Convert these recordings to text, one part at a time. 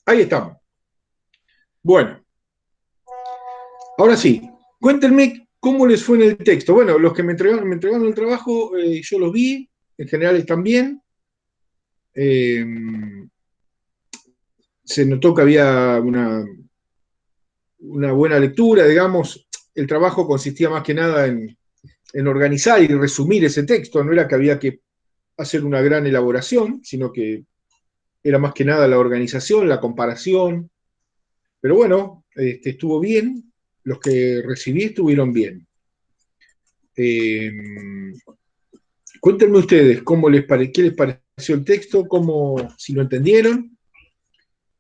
Ahí estamos. Bueno, ahora sí, cuéntenme cómo les fue en el texto. Bueno, los que me entregaron el trabajo, yo los vi, en general están bien. Eh, Se notó que había una buena lectura, digamos. El trabajo consistía más que nada en organizar y resumir ese texto, no era que había que hacer una gran elaboración, sino que era más que nada la organización, la comparación. Pero bueno, estuvo bien, los que recibí estuvieron bien. Eh, Cuéntenme ustedes qué les pareció el texto, si lo entendieron.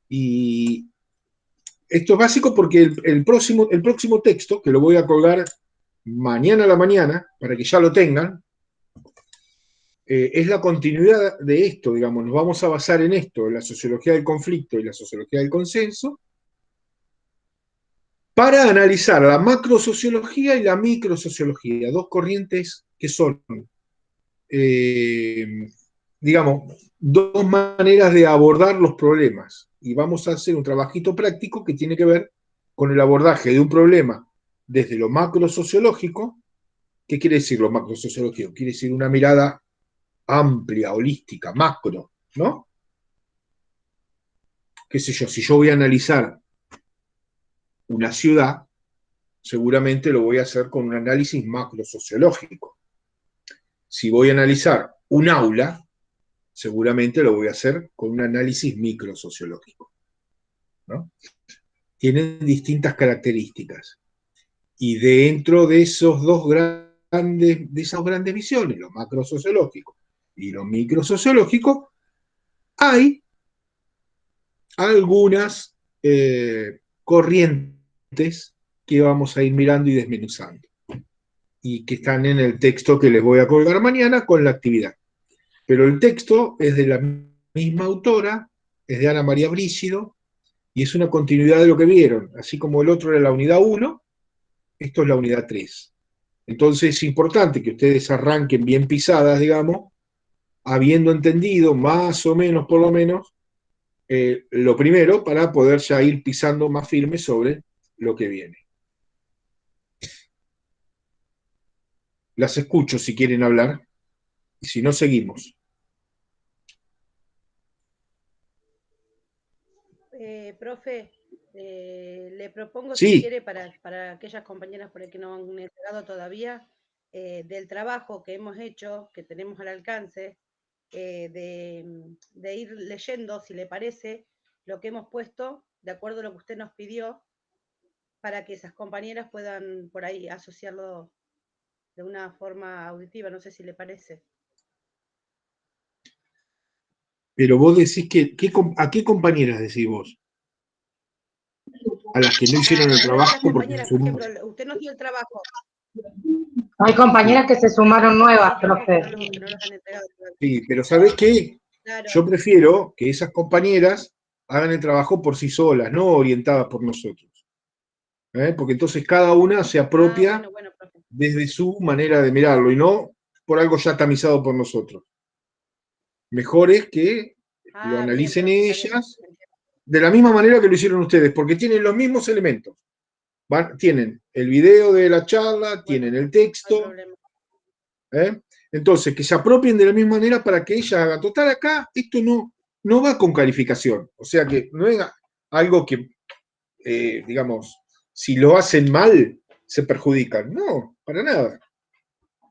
Y esto es básico porque el próximo texto, que lo voy a colgar mañana a la mañana, para que ya lo tengan, es la continuidad de esto, digamos, nos vamos a basar en esto, en la sociología del conflicto y la sociología del consenso, para analizar la macrosociología y la microsociología, dos corrientes que son, eh, digamos, dos maneras de abordar los problemas. Y vamos a hacer un trabajito práctico que tiene que ver con el abordaje de un problema desde lo macrosociológico. ¿Qué quiere decir lo macrosociológico? Quiere decir una mirada amplia, holística, macro, ¿no? Qué sé yo, si yo voy a analizar una ciudad, seguramente lo voy a hacer con un análisis macrosociológico. Si voy a analizar un aula, seguramente lo voy a hacer con un análisis microsociológico, ¿no? Tienen distintas características. Y dentro de de esas grandes visiones, lo macrosociológico y lo microsociológico, hay algunas corrientes que vamos a ir mirando y desmenuzando, y que están en el texto que les voy a colgar mañana con la actividad. Pero el texto es de la misma autora, es de Ana María Brígido, y es una continuidad de lo que vieron. Así como el otro era la unidad 1, esto es la unidad 3. Entonces es importante que ustedes arranquen bien pisadas, digamos, habiendo entendido más o menos, por lo menos, lo primero, para poder ya ir pisando más firme sobre lo que viene. Las escucho si quieren hablar, y si no, seguimos. Profe, le propongo, si Sí, quiere, para aquellas compañeras por ahí que no han entregado todavía, del trabajo que hemos hecho, que tenemos al alcance, de ir leyendo, si le parece, lo que hemos puesto, de acuerdo a lo que usted nos pidió, para que esas compañeras puedan por ahí asociarlo de una forma auditiva, no sé si le parece. pero vos decís ¿a qué compañeras decís vos? A las que no hicieron el A todas trabajo las porque compañeras, por ejemplo, usted nos dio el trabajo. Hay sí, compañeras que se sumaron Hay nuevas, trabajos profe. que no los han entregado todavía. sí, pero ¿sabés qué? Yo Claro. prefiero que esas compañeras hagan el trabajo por sí solas, no orientadas por nosotros. Porque entonces cada una se Ah, apropia bueno, bueno, profe. desde su manera de mirarlo y no por algo ya tamizado por nosotros. Mejor es que lo Ah, bien, analicen profe, está bien. ellas de la misma manera que lo hicieron ustedes, porque tienen los mismos elementos. Tienen el video de la charla, Bueno, tienen el no hay texto, problema. ¿eh? Entonces, que se apropien de la misma manera para que ella haga. Total, acá esto no va con calificación, o sea que no es algo que, digamos, si lo hacen mal, se perjudican. No, para nada.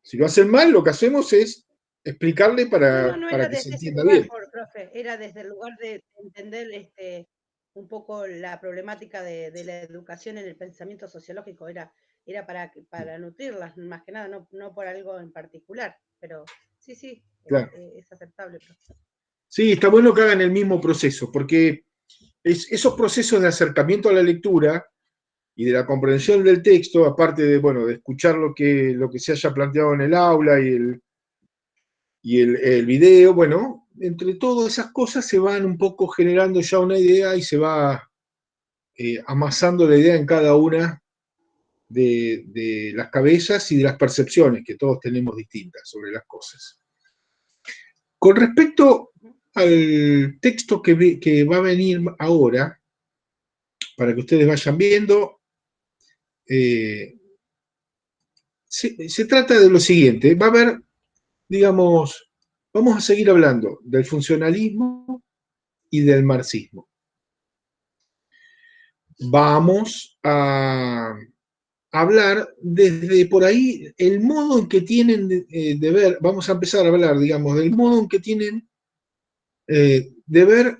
Si lo hacen mal, lo que hacemos es explicarle No, no, no para era que se desde ese entienda lugar, bien. profe, era desde el lugar de entender un poco la problemática de la educación en el pensamiento sociológico, era para nutrirlas, más que nada, no por algo en particular, pero sí, sí, Claro. es aceptable, profe. Sí, está bueno que hagan el mismo proceso, porque esos procesos de acercamiento a la lectura y de la comprensión del texto, aparte de, bueno, de escuchar lo que se haya planteado en el aula y el video, bueno, entre todas esas cosas se van un poco generando ya una idea y se va amasando la idea en cada una de las cabezas y de las percepciones que todos tenemos distintas sobre las cosas. Con respecto al texto que va a venir ahora, para que ustedes vayan viendo. Se trata de lo siguiente, va a haber, digamos, vamos a seguir hablando del funcionalismo y del marxismo. Vamos a hablar desde por ahí el modo en que tienen de ver, vamos a empezar a hablar, digamos, del modo en que tienen de ver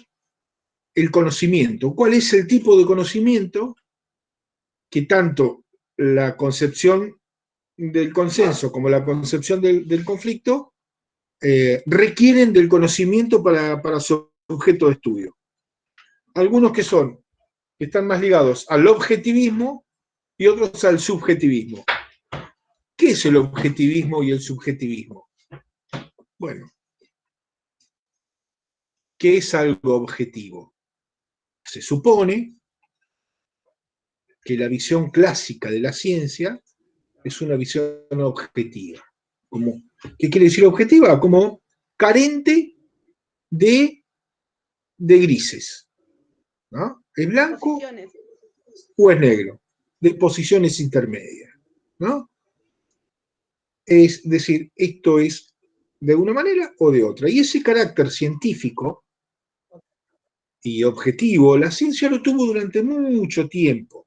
el conocimiento. ¿Cuál es el tipo de conocimiento que tanto la concepción del consenso como la concepción del conflicto requieren del conocimiento para su objeto de estudio? Algunos que están más ligados al objetivismo y otros al subjetivismo. ¿Qué es el objetivismo y el subjetivismo? Bueno, ¿qué es algo objetivo? Se supone que la visión clásica de la ciencia es una visión objetiva. ¿Qué quiere decir objetiva? Como carente de grises, ¿no? ¿Es blanco Posiciones. o es negro? De posiciones intermedias, ¿no? Es decir, esto es de una manera o de otra. Y ese carácter científico y objetivo, la ciencia lo tuvo durante mucho tiempo.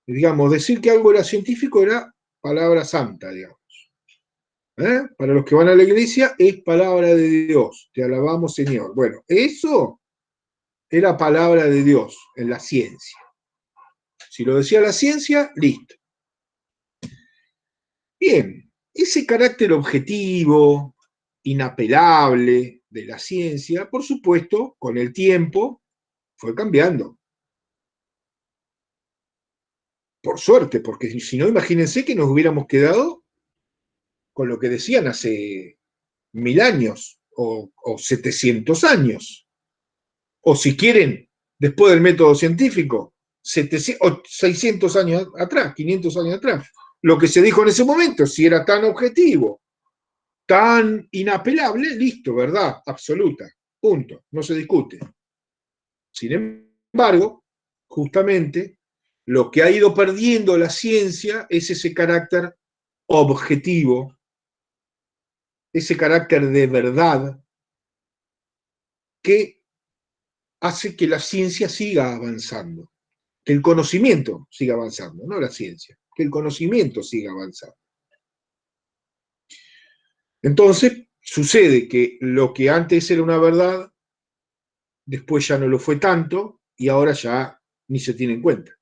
Digamos, decir que algo era científico era palabra santa, digamos. Para los que van a la iglesia, es palabra de Dios. Te alabamos, Señor. Bueno, eso era palabra de Dios en la ciencia. Si lo decía la ciencia, listo. Bien, ese carácter objetivo, inapelable de la ciencia, por supuesto, con el tiempo fue cambiando. Por suerte, porque si no, imagínense que nos hubiéramos quedado con lo que decían hace 1000 años o 700 años. O si quieren, después del método científico, 600 años atrás, 500 años atrás. Lo que se dijo en ese momento, si era tan objetivo, tan inapelable, listo, verdad absoluta, punto, no se discute. Sin embargo, justamente, lo que ha ido perdiendo la ciencia es ese carácter objetivo, ese carácter de verdad que hace que la ciencia siga avanzando, que el conocimiento siga avanzando, no la ciencia, que el conocimiento siga avanzando. Entonces, sucede que lo que antes era una verdad, después ya no lo fue tanto y ahora ya ni se tiene en cuenta.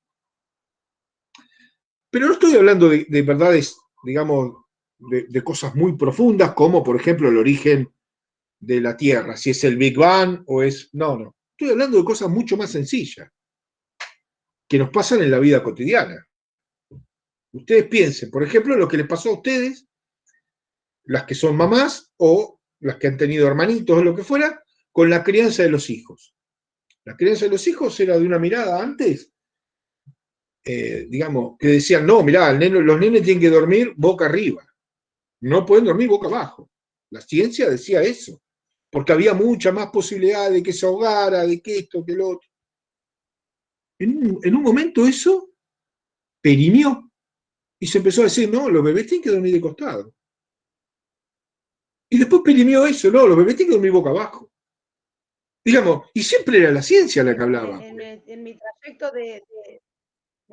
Pero no estoy hablando de verdades, digamos, de cosas muy profundas, como por ejemplo el origen de la Tierra, si es el Big Bang o es... No. Estoy hablando de cosas mucho más sencillas, que nos pasan en la vida cotidiana. Ustedes piensen, por ejemplo, lo que les pasó a ustedes, las que son mamás o las que han tenido hermanitos o lo que fuera, con la crianza de los hijos. La crianza de los hijos era de una mirada antes, digamos, que decían, no, mirá, los nenes tienen que dormir boca arriba, no pueden dormir boca abajo. La ciencia decía eso, porque había mucha más posibilidad de que se ahogara, de que esto, que lo otro. En un momento eso perimió y se empezó a decir, no, los bebés tienen que dormir de costado. Y después perimió eso, no, los bebés tienen que dormir boca abajo. Digamos, y siempre era la ciencia la que hablaba. En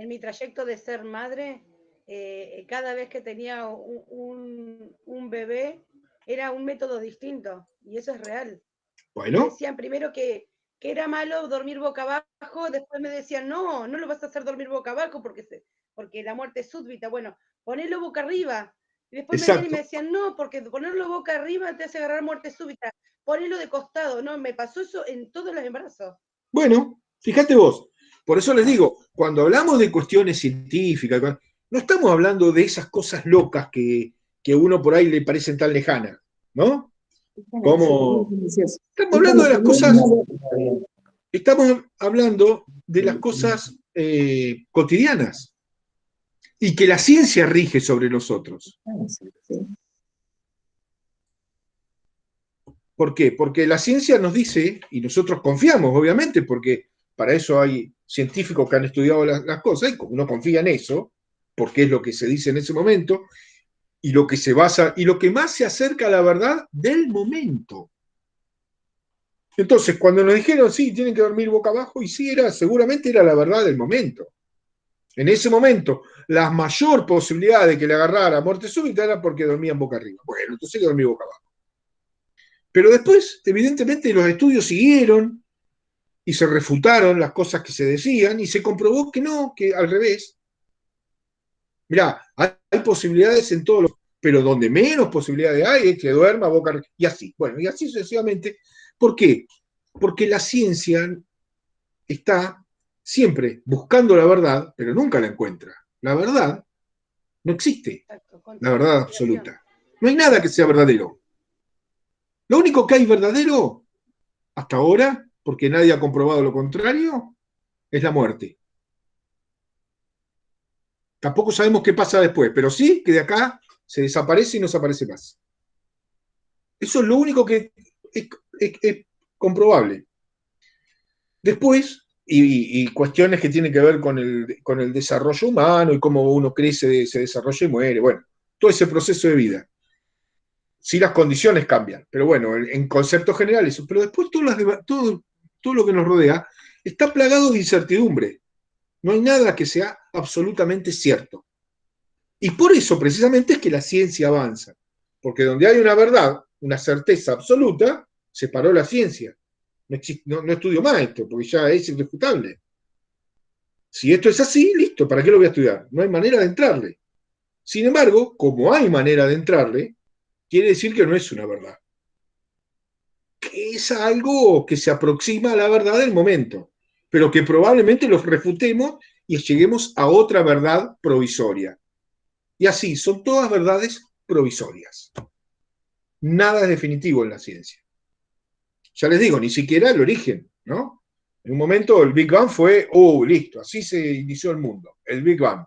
mi trayecto de ser madre, cada vez que tenía un bebé, era un método distinto, y eso es real. Bueno. Me decían primero que era malo dormir boca abajo, después me decían, no lo vas a hacer dormir boca abajo porque la muerte es súbita. Bueno, ponelo boca arriba. Y después me venían y me decían, no, porque ponerlo boca arriba te hace agarrar muerte súbita. Ponelo de costado. No, me pasó eso en todos los embarazos. Bueno, fíjate vos. Por eso les digo, cuando hablamos de cuestiones científicas, no estamos hablando de esas cosas locas que uno por ahí le parecen tan lejanas, ¿no? Como estamos hablando de las cosas, estamos hablando de las cosas cotidianas y que la ciencia rige sobre nosotros. ¿Por qué? Porque la ciencia nos dice, y nosotros confiamos, obviamente, porque para eso hay científicos que han estudiado las cosas, y uno confía en eso, porque es lo que se dice en ese momento, y lo que se basa, y lo que más se acerca a la verdad del momento. Entonces, cuando nos dijeron, sí, tienen que dormir boca abajo, y sí, seguramente era la verdad del momento. En ese momento, la mayor posibilidad de que le agarrara muerte súbita era porque dormían boca arriba. Bueno, entonces hay que dormir boca abajo. Pero después, evidentemente, los estudios siguieron y se refutaron las cosas que se decían y se comprobó que no, que al revés. Mirá, hay posibilidades en todos los, pero donde menos posibilidades hay es que duerma boca arriba. Y así, bueno, y así sucesivamente. ¿Por qué? Porque la ciencia está siempre buscando la verdad, pero nunca la encuentra. La verdad no existe, la verdad absoluta. No hay nada que sea verdadero. Lo único que hay verdadero, hasta ahora, porque nadie ha comprobado lo contrario, es la muerte. Tampoco sabemos qué pasa después, pero sí que de acá se desaparece y no se aparece más. Eso es lo único que es comprobable. Después, y cuestiones que tienen que ver con el desarrollo humano y cómo uno crece, se desarrolla y muere, bueno, todo ese proceso de vida. Sí, las condiciones cambian, pero bueno, en conceptos generales. Pero después todo lo que nos rodea está plagado de incertidumbre. No hay nada que sea absolutamente cierto. Y por eso precisamente es que la ciencia avanza. Porque donde hay una verdad, una certeza absoluta, se paró la ciencia. No estudio más esto, porque ya es irrefutable. Si esto es así, listo, ¿para qué lo voy a estudiar? No hay manera de entrarle. Sin embargo, como hay manera de entrarle, quiere decir que no es una verdad. Que es algo que se aproxima a la verdad del momento, pero que probablemente los refutemos y lleguemos a otra verdad provisoria. Y así, son todas verdades provisorias. Nada es definitivo en la ciencia. Ya les digo, ni siquiera el origen, ¿no? En un momento el Big Bang fue, listo, así se inició el mundo, el Big Bang,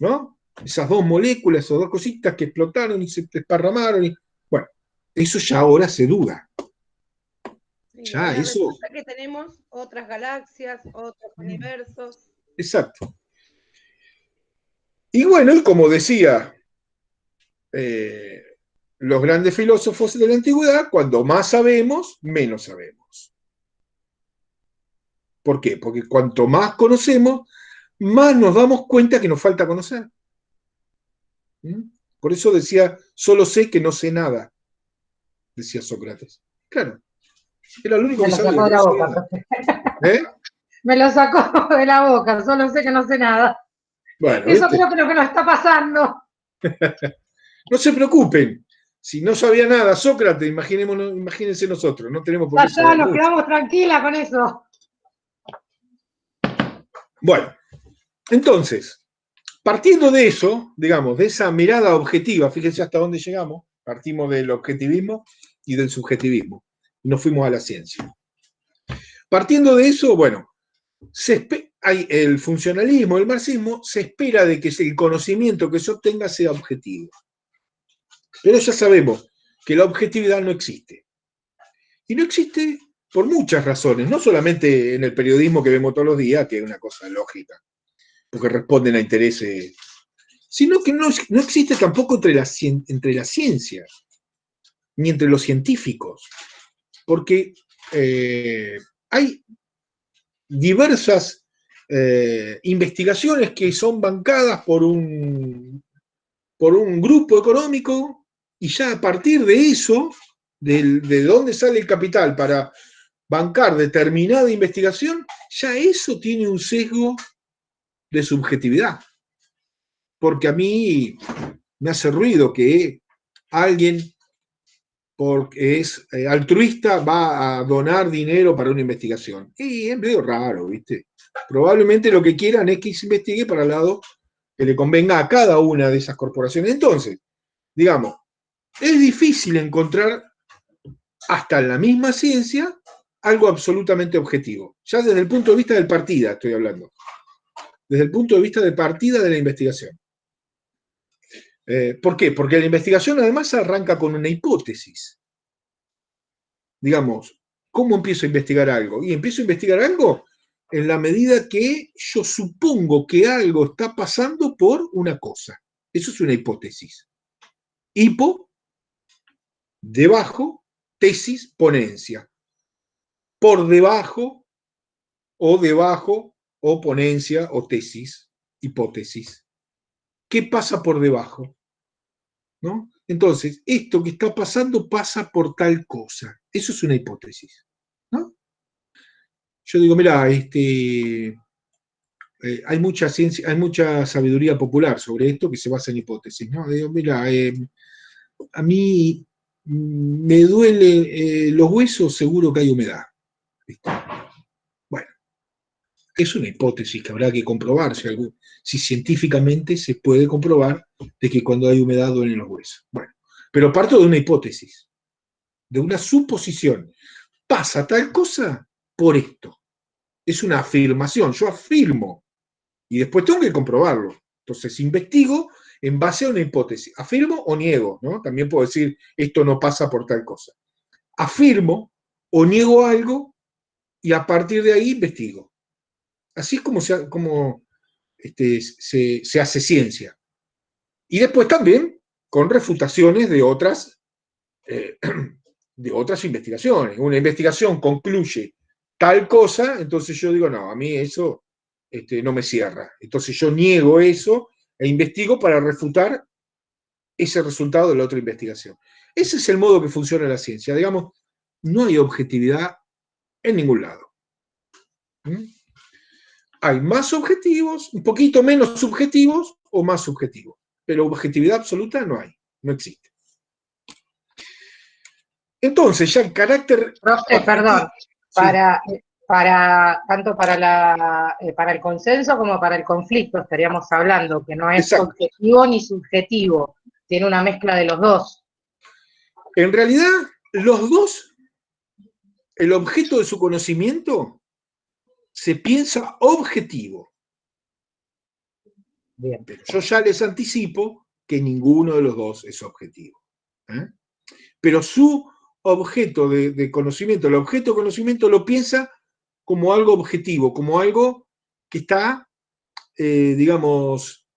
¿no? Esas dos moléculas, esas dos cositas que explotaron y se desparramaron. Bueno, eso ya ahora se duda. Sí, Ya, ahora eso. resulta que tenemos otras galaxias, otros universos. Exacto. Y bueno, y como decía los grandes filósofos de la antigüedad, cuando más sabemos, menos sabemos. ¿Por qué? Porque cuanto más conocemos, más nos damos cuenta que nos falta conocer. Por eso decía, solo sé que no sé nada, decía Sócrates. Claro, era lo único Me que lo sabía. sacó de la No boca. ¿Eh? Me lo sacó de la boca, solo sé que no sé nada. Bueno, Eso ¿viste? creo que es lo que nos está pasando. No se preocupen. Si no sabía nada Sócrates, imagínense nosotros, no tenemos por Ya qué está, saber nos mucho. quedamos tranquilas con eso. Bueno, entonces, partiendo de eso, digamos, de esa mirada objetiva, fíjense hasta dónde llegamos, partimos del objetivismo y del subjetivismo, y nos fuimos a la ciencia. Partiendo de eso, bueno, hay el funcionalismo, el marxismo, se espera de que el conocimiento que se obtenga sea objetivo. Pero ya sabemos que la objetividad no existe. Y no existe por muchas razones, no solamente en el periodismo que vemos todos los días, que es una cosa lógica, porque responden a intereses, sino que no existe tampoco entre la ciencia, ni entre los científicos, porque hay diversas investigaciones que son bancadas por un grupo económico y ya a partir de eso, de dónde sale el capital para bancar determinada investigación, ya eso tiene un sesgo de subjetividad. Porque a mí me hace ruido que alguien, porque es altruista, va a donar dinero para una investigación. Y es medio raro, ¿viste? Probablemente lo que quieran es que se investigue para el lado que le convenga a cada una de esas corporaciones. Entonces, digamos, es difícil encontrar hasta en la misma ciencia algo absolutamente objetivo. Ya desde el punto de vista del partida estoy hablando. Desde el punto de vista de partida de la investigación. ¿Por qué? Porque la investigación además arranca con una hipótesis. digamos, ¿cómo empiezo a investigar algo? Y empiezo a investigar algo en la medida que yo supongo que algo está pasando por una cosa. Eso es una hipótesis. Hipo, debajo, tesis, ponencia. Por debajo, o ponencia, o tesis, hipótesis. ¿Qué pasa por debajo? ¿No? Entonces, esto que está pasando pasa por tal cosa. Eso es una hipótesis. ¿No? Yo digo, mira, hay mucha ciencia, hay mucha sabiduría popular sobre esto que se basa en hipótesis. ¿No? Digo, mira, a mí me duele los huesos, seguro que hay humedad. ¿Viste? Bueno, es una hipótesis que habrá que comprobar si científicamente se puede comprobar de que cuando hay humedad duelen los huesos. Bueno, pero parto de una hipótesis, de una suposición. Pasa tal cosa por esto. Es una afirmación, yo afirmo y después tengo que comprobarlo. Entonces investigo en base a una hipótesis. Afirmo o niego, ¿no? También puedo decir esto no pasa por tal cosa. Afirmo o niego algo y a partir de ahí investigo. Así es como se hace ciencia. Y después también con refutaciones eh, de otras investigaciones. Una investigación concluye tal cosa, entonces yo digo, no, a mí eso no me cierra. Entonces yo niego eso e investigo para refutar ese resultado de la otra investigación. Ese es el modo que funciona la ciencia. Digamos, no hay objetividad en ningún lado. ¿Mm? Hay más objetivos, un poquito menos subjetivos o más subjetivos, pero objetividad absoluta no hay, no existe. Entonces, ya el carácter Profe, objetivo, perdón, sí, tanto para el consenso como para el conflicto estaríamos hablando, que no es exacto. objetivo ni subjetivo, tiene una mezcla de los dos. En realidad, los dos, el objeto de su conocimiento se piensa objetivo. Bien. Pero yo ya les anticipo que ninguno de los dos es objetivo. ¿Eh? Pero su objeto de conocimiento, el objeto de conocimiento lo piensa como algo objetivo, como algo que está, digamos,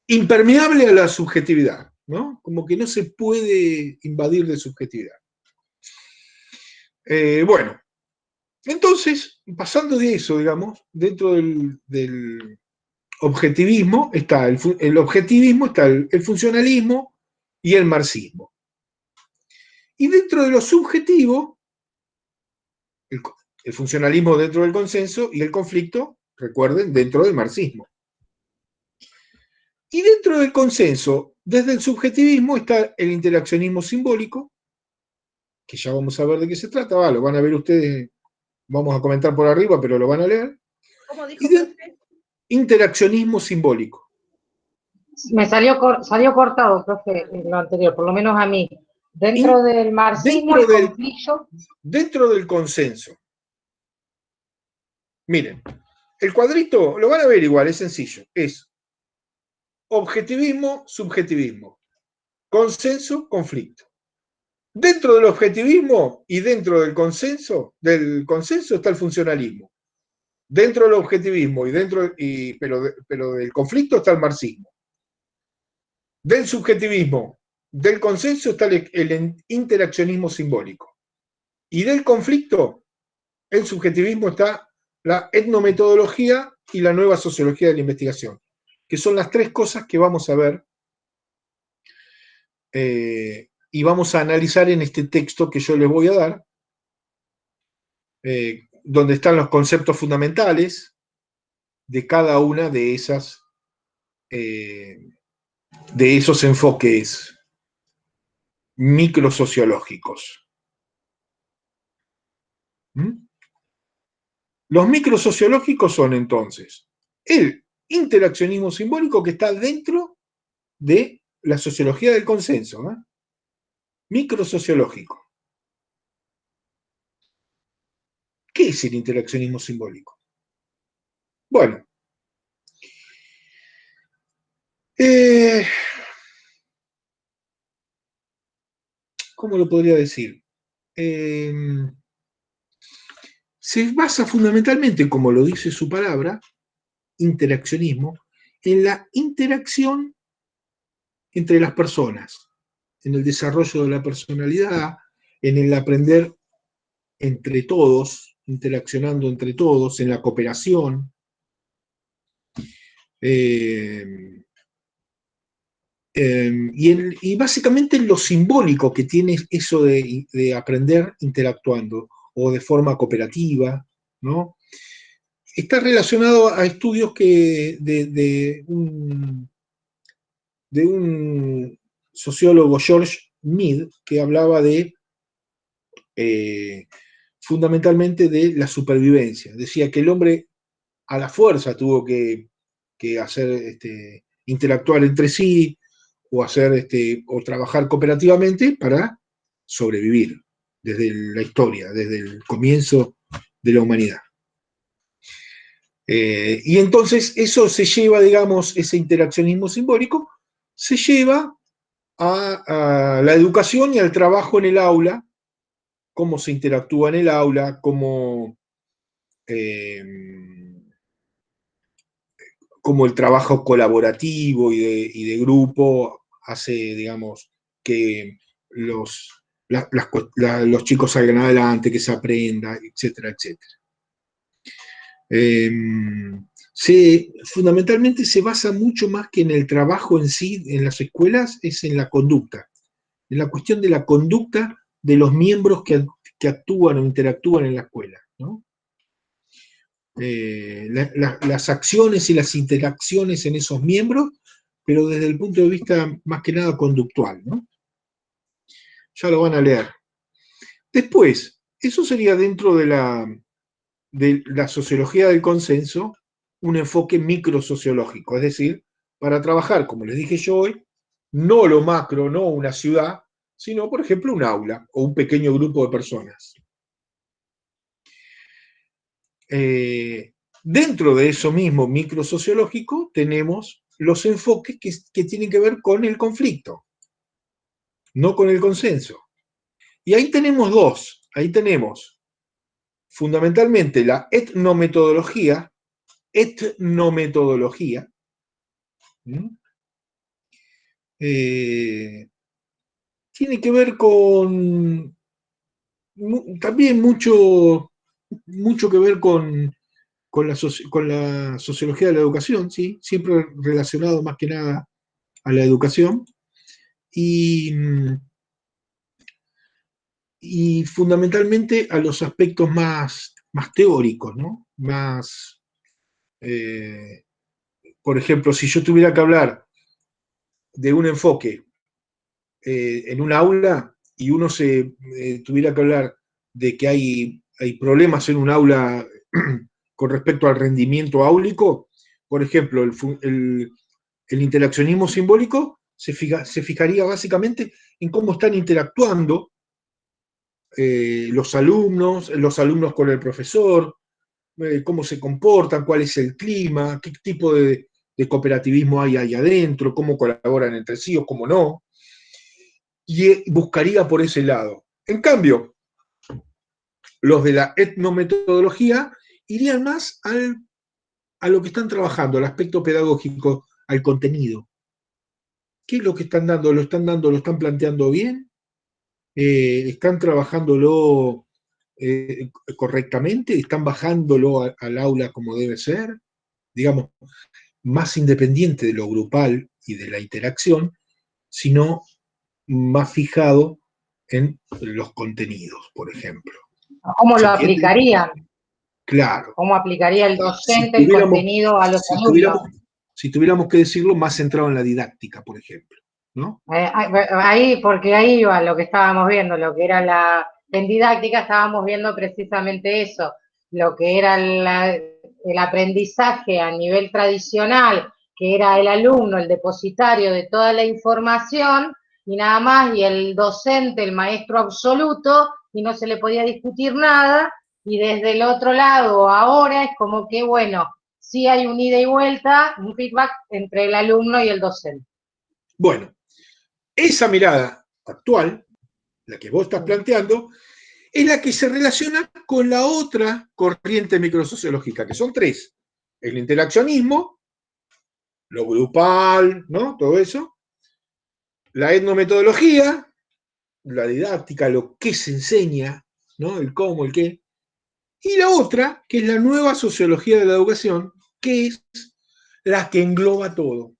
impermeable a la subjetividad, ¿no? Como que no se puede invadir de subjetividad. Bueno, entonces, pasando de eso, digamos, dentro del objetivismo está el objetivismo, está el funcionalismo y el marxismo. Y dentro de lo subjetivo, el funcionalismo dentro del consenso y el conflicto, recuerden, dentro del marxismo. Y dentro del consenso, desde el subjetivismo está el interaccionismo simbólico, que ya vamos a ver de qué se trata, lo van a ver ustedes, vamos a comentar por arriba, pero lo van a leer. ¿Cómo Y dijo, de profe? interaccionismo simbólico. Me salió cortado, profe, en lo anterior, por lo menos a mí. Y Dentro del marxismo, dentro el conflicto. dentro del consenso. Miren, el cuadrito, lo van a ver igual, es sencillo. Es objetivismo, subjetivismo, consenso, conflicto. Dentro del objetivismo y dentro del consenso está el funcionalismo. Dentro del objetivismo pero del conflicto está el marxismo. Del subjetivismo, del consenso está el interaccionismo simbólico. Y del conflicto, el subjetivismo está la etnometodología y la nueva sociología de la investigación, que son las tres cosas que vamos a ver y vamos a analizar en este texto que yo les voy a dar, donde están los conceptos fundamentales de cada una de esos enfoques microsociológicos. ¿Mm? Los microsociológicos son entonces el interaccionismo simbólico que está dentro de la sociología del consenso, ¿no? Microsociológico. ¿Qué es el interaccionismo simbólico? Bueno, ¿cómo lo podría decir? Se basa fundamentalmente, como lo dice su palabra, interaccionismo, en la interacción entre las personas, en el desarrollo de la personalidad, en el aprender entre todos, interaccionando entre todos, en la cooperación. Y básicamente lo simbólico que tiene eso de aprender interactuando o de forma cooperativa, ¿no? Está relacionado a estudios de un sociólogo, George Mead, que hablaba fundamentalmente de la supervivencia. Decía que el hombre a la fuerza tuvo que hacer, interactuar entre sí o o trabajar cooperativamente para sobrevivir desde la historia, desde el comienzo de la humanidad. Y entonces eso se lleva, digamos, ese interaccionismo simbólico, se lleva a la educación y al trabajo en el aula, cómo se interactúa en el aula, cómo el trabajo colaborativo y de grupo hace, digamos, que los chicos salgan adelante, que se aprenda, etcétera, etcétera. Fundamentalmente se basa mucho más que en el trabajo en sí, en las escuelas, es en la conducta, en la cuestión de la conducta de los miembros que actúan o interactúan en la escuela, ¿no? Las acciones y las interacciones en esos miembros, pero desde el punto de vista más que nada conductual, ¿no? Ya lo van a leer. Después, eso sería dentro de la sociología del consenso, un enfoque microsociológico, es decir, para trabajar, como les dije yo hoy, no lo macro, no una ciudad, sino, por ejemplo, un aula o un pequeño grupo de personas. Dentro de eso mismo microsociológico tenemos los enfoques que tienen que ver con el conflicto, no con el consenso. Y ahí tenemos dos. Ahí tenemos fundamentalmente la etnometodología, tiene que ver con también mucho que ver con la sociología de la educación, ¿sí? Siempre relacionado más que nada a la educación, y fundamentalmente a los aspectos más teóricos, ¿no? Por ejemplo, si yo tuviera que hablar de un enfoque en un aula y uno tuviera que hablar de que hay problemas en un aula con respecto al rendimiento áulico, por ejemplo, el interaccionismo simbólico se fijaría básicamente en cómo están interactuando los alumnos con el profesor, cómo se comportan, cuál es el clima, qué tipo de cooperativismo hay ahí adentro, cómo colaboran entre sí o cómo no, y buscaría por ese lado. En cambio, los de la etnometodología irían más a lo que están trabajando, al aspecto pedagógico, al contenido. ¿Qué es lo que están dando? ¿Lo están planteando bien? ¿Están trabajándolo correctamente? ¿Están bajándolo al aula como debe ser? Digamos, más independiente de lo grupal y de la interacción, sino más fijado en los contenidos, por ejemplo. ¿Cómo ¿Se lo entiende? aplicarían? Claro. ¿Cómo aplicaría el docente el contenido a los alumnos? Si tuviéramos que decirlo, más centrado en la didáctica, por ejemplo, ¿no? Porque ahí iba lo que estábamos viendo, lo que era en didáctica estábamos viendo precisamente eso, lo que era el aprendizaje a nivel tradicional, que era el alumno, el depositario de toda la información, y nada más, y el docente, el maestro absoluto, y no se le podía discutir nada, y desde el otro lado ahora es como que, bueno, sí hay un ida y vuelta, un feedback entre el alumno y el docente. Bueno, esa mirada actual la que vos estás planteando, es la que se relaciona con la otra corriente microsociológica, que son tres. El interaccionismo, lo grupal, ¿no? Todo eso. La etnometodología, la didáctica, lo que se enseña, ¿no? El cómo, el qué. Y la otra, que es la nueva sociología de la educación, que es la que engloba todo,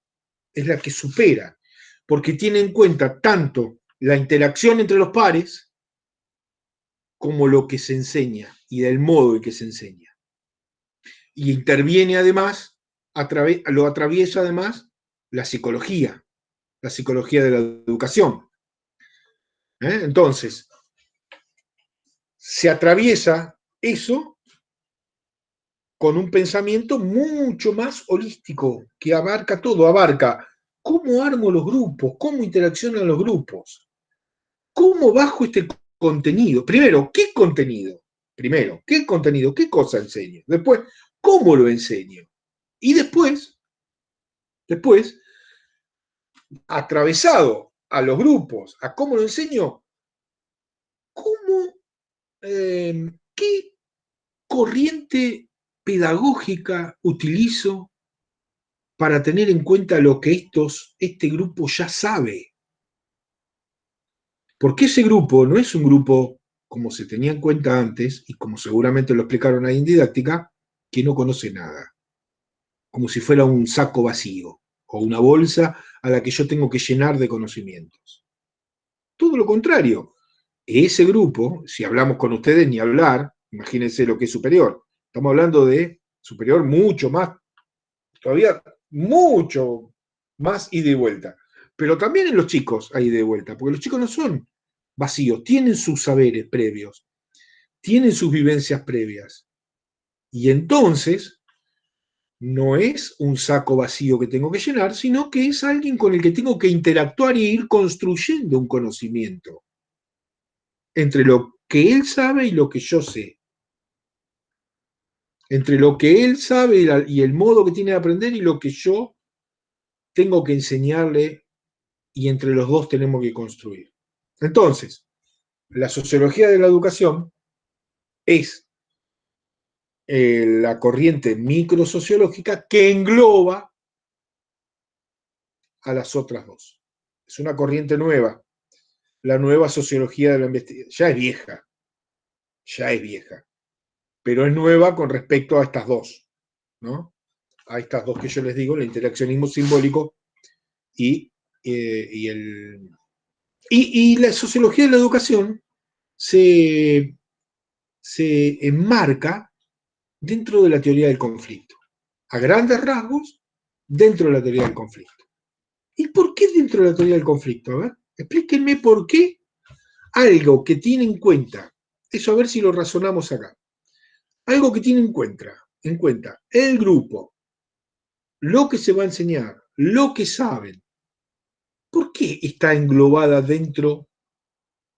es la que supera, porque tiene en cuenta tanto la interacción entre los pares como lo que se enseña y del modo en que se enseña. Y interviene además, lo atraviesa además la psicología de la educación. Entonces, se atraviesa eso con un pensamiento mucho más holístico, que abarca todo, abarca cómo armo los grupos, cómo interaccionan los grupos, cómo bajo este contenido. Primero, ¿qué contenido? Primero, ¿qué contenido? ¿Qué cosa enseño? Después, ¿cómo lo enseño? Y después, atravesado a los grupos, a cómo lo enseño, ¿qué corriente pedagógica utilizo para tener en cuenta lo que este grupo ya sabe? Porque ese grupo no es un grupo, como se tenía en cuenta antes, y como seguramente lo explicaron ahí en didáctica, que no conoce nada. Como si fuera un saco vacío o una bolsa a la que yo tengo que llenar de conocimientos. Todo lo contrario. Ese grupo, si hablamos con ustedes, ni hablar, imagínense lo que es superior. Estamos hablando de superior mucho más, todavía mucho más ida y vuelta. Pero también en los chicos hay ida y vuelta, porque los chicos no son vacíos, tienen sus saberes previos, tienen sus vivencias previas. Y entonces, no es un saco vacío que tengo que llenar, sino que es alguien con el que tengo que interactuar y ir construyendo un conocimiento entre lo que él sabe y lo que yo sé. Entre lo que él sabe y el modo que tiene de aprender y lo que yo tengo que enseñarle, y entre los dos tenemos que construir. Entonces, la sociología de la educación es la corriente microsociológica que engloba a las otras dos. Es una corriente nueva, la nueva sociología de la investigación. Ya es vieja, pero es nueva con respecto a estas dos, ¿no? A estas dos que yo les digo, el interaccionismo simbólico y la sociología de la educación se enmarca dentro de la teoría del conflicto, a grandes rasgos, dentro de la teoría del conflicto. ¿Y por qué dentro de la teoría del conflicto? A ver, explíquenme por qué algo que tiene en cuenta, eso a ver si lo razonamos acá, algo que tiene en cuenta el grupo, lo que se va a enseñar, lo que saben, ¿por qué está englobada dentro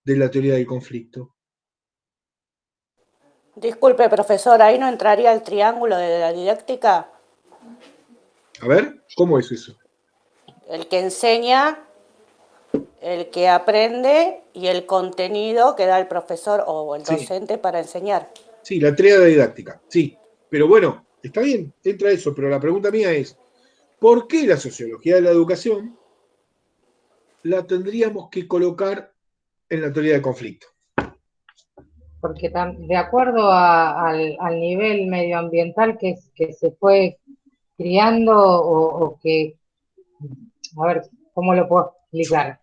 de la teoría del conflicto? Disculpe, profesor, ¿ahí no entraría el triángulo de la didáctica? A ver, ¿cómo es eso? El que enseña, el que aprende y el contenido que da el profesor o el docente para enseñar. Sí, la tríada didáctica, sí. Pero bueno, está bien, entra eso, pero la pregunta mía es, ¿por qué la sociología de la educación la tendríamos que colocar en la teoría del conflicto? Porque de acuerdo al nivel medioambiental que se fue criando o que, a ver, ¿cómo lo puedo explicar?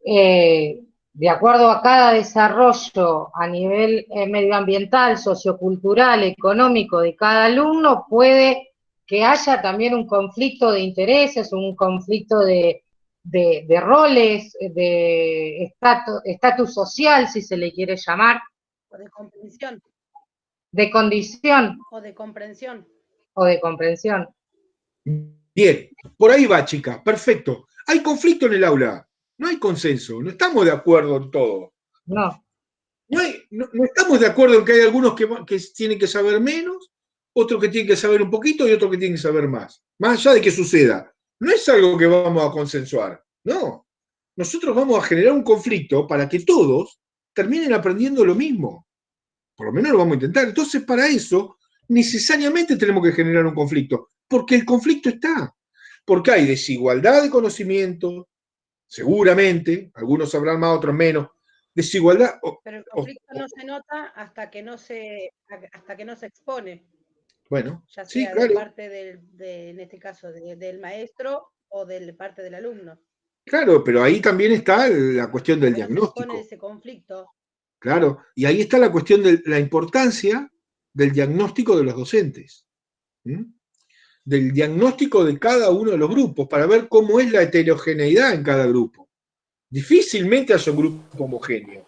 De acuerdo a cada desarrollo a nivel medioambiental, sociocultural, económico de cada alumno, puede que haya también un conflicto de intereses, un conflicto de roles, de estatus social, si se le quiere llamar. O de comprensión. De condición. O de comprensión. O de comprensión. Bien, por ahí va, chica, perfecto. Hay conflicto en el aula, no hay consenso, no estamos de acuerdo en todo. No. No estamos de acuerdo en que hay algunos que tienen que saber menos, otros que tienen que saber un poquito y otros que tienen que saber más. Más allá de que suceda. No es algo que vamos a consensuar, no. Nosotros vamos a generar un conflicto para que todos terminen aprendiendo lo mismo. Por lo menos lo vamos a intentar. Entonces, para eso, necesariamente tenemos que generar un conflicto, porque el conflicto está. Porque hay desigualdad de conocimiento, seguramente, algunos sabrán más, otros menos, desigualdad. Pero el conflicto no se nota hasta que no se expone, Bueno, ya sí, sea de claro, parte en este caso, del maestro o de parte del alumno. claro, pero ahí también está la cuestión del Porque no se expone diagnóstico. ese conflicto. Claro, y ahí está la cuestión de la importancia del diagnóstico de los docentes. ¿Mm? Del diagnóstico de cada uno de los grupos, para ver cómo es la heterogeneidad en cada grupo. Difícilmente haya un grupo homogéneo.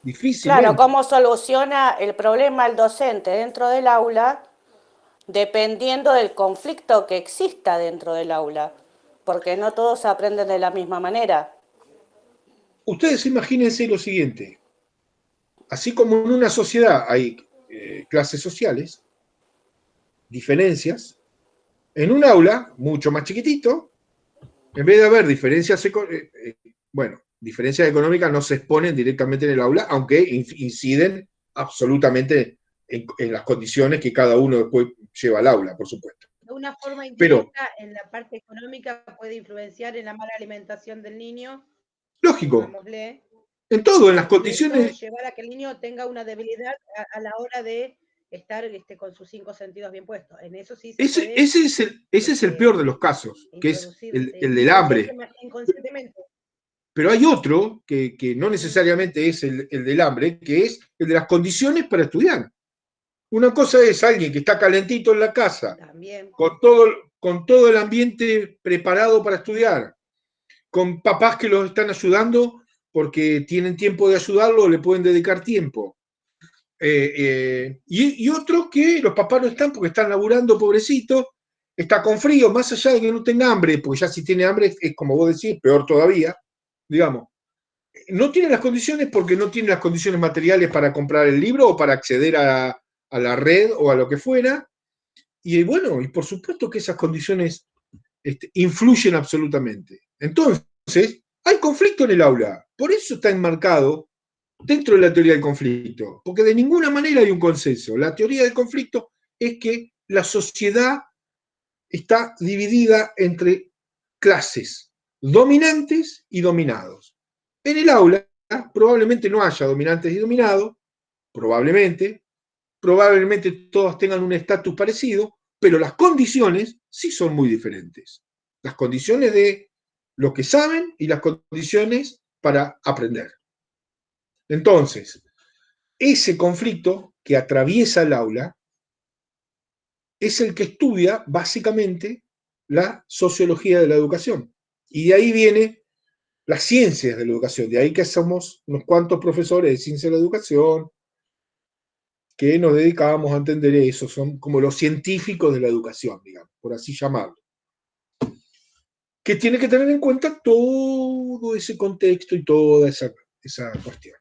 Difícilmente. Claro, cómo soluciona el problema el docente dentro del aula, dependiendo del conflicto que exista dentro del aula, porque no todos aprenden de la misma manera. Ustedes imagínense lo siguiente. Así como en una sociedad hay clases sociales, diferencias, en un aula mucho más chiquitito, en vez de haber diferencias, diferencias económicas no se exponen directamente en el aula, aunque inciden absolutamente en las condiciones que cada uno después lleva al aula, por supuesto. De una forma Pero, indirecta, en la parte económica puede influenciar en la mala alimentación del niño, lógico, pongámosle, en todo, en las y condiciones. eso llevar a que el niño tenga una debilidad a la hora de estar con sus 5 sentidos bien puestos. En eso sí se puede Ese es el peor de los casos, que es introducir el del hambre. inconscientemente. Pero hay otro que no necesariamente es el del hambre, que es el de las condiciones para estudiar. Una cosa es alguien que está calentito en la casa, También. con todo el ambiente preparado para estudiar, con papás que los están ayudando porque tienen tiempo de ayudarlo o le pueden dedicar tiempo. Y otros que los papás no están porque están laburando, pobrecito, está con frío, más allá de que no tenga hambre, porque ya si tiene hambre es como vos decís, peor todavía, digamos. No tiene las condiciones porque no tiene las condiciones materiales para comprar el libro o para acceder a la red o a lo que fuera. Y bueno, y por supuesto que esas condiciones influyen absolutamente. Entonces, hay conflicto en el aula. Por eso está enmarcado dentro de la teoría del conflicto, porque de ninguna manera hay un consenso. La teoría del conflicto es que la sociedad está dividida entre clases dominantes y dominados. En el aula probablemente no haya dominantes y dominados, probablemente todos tengan un estatus parecido, pero las condiciones sí son muy diferentes. Las condiciones de lo que saben y las condiciones para aprender. Entonces, ese conflicto que atraviesa el aula es el que estudia básicamente la sociología de la educación. Y de ahí viene las ciencias de la educación, de ahí que somos unos cuantos profesores de ciencia de la educación que nos dedicábamos a entender eso, son como los científicos de la educación, digamos, por así llamarlo. Que tiene que tener en cuenta todo ese contexto y toda esa cuestión.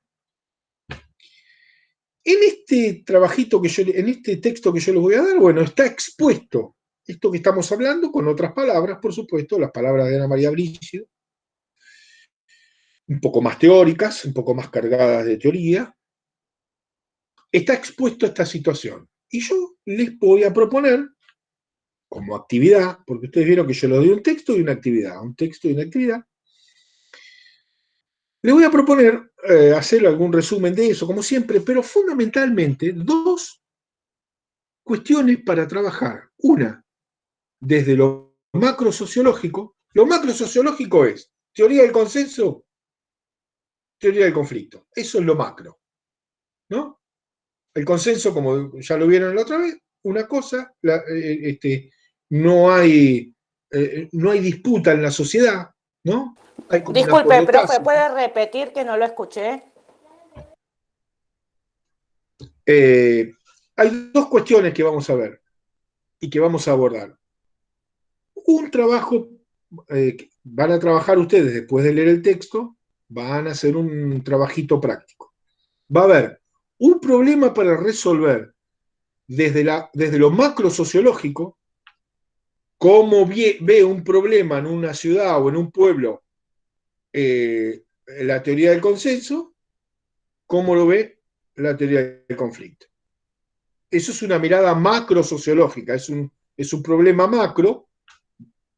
En este trabajito en este texto que yo les voy a dar, bueno, está expuesto esto que estamos hablando con otras palabras, por supuesto, las palabras de Ana María Brígido, un poco más teóricas, un poco más cargadas de teoría. Está expuesto a esta situación. Y yo les voy a proponer, como actividad, porque ustedes vieron que yo les doy un texto y una actividad, un texto y una actividad, les voy a proponer hacer algún resumen de eso, como siempre, pero fundamentalmente dos cuestiones para trabajar. Una, desde lo macro sociológico. Lo macro sociológico es teoría del consenso, teoría del conflicto. Eso es lo macro, ¿no? El consenso, como ya lo vieron la otra vez, una cosa, no hay disputa en la sociedad, ¿no? Hay como un Disculpe, acuerdo profe, tácito. ¿puede repetir que no lo escuché? Hay dos cuestiones que vamos a ver y que vamos a abordar. Un trabajo, van a trabajar ustedes después de leer el texto, van a hacer un trabajito práctico. Va a haber un problema para resolver desde lo macro sociológico, cómo ve un problema en una ciudad o en un pueblo la teoría del consenso, cómo lo ve la teoría del conflicto. Eso es una mirada macro sociológica, es un problema macro,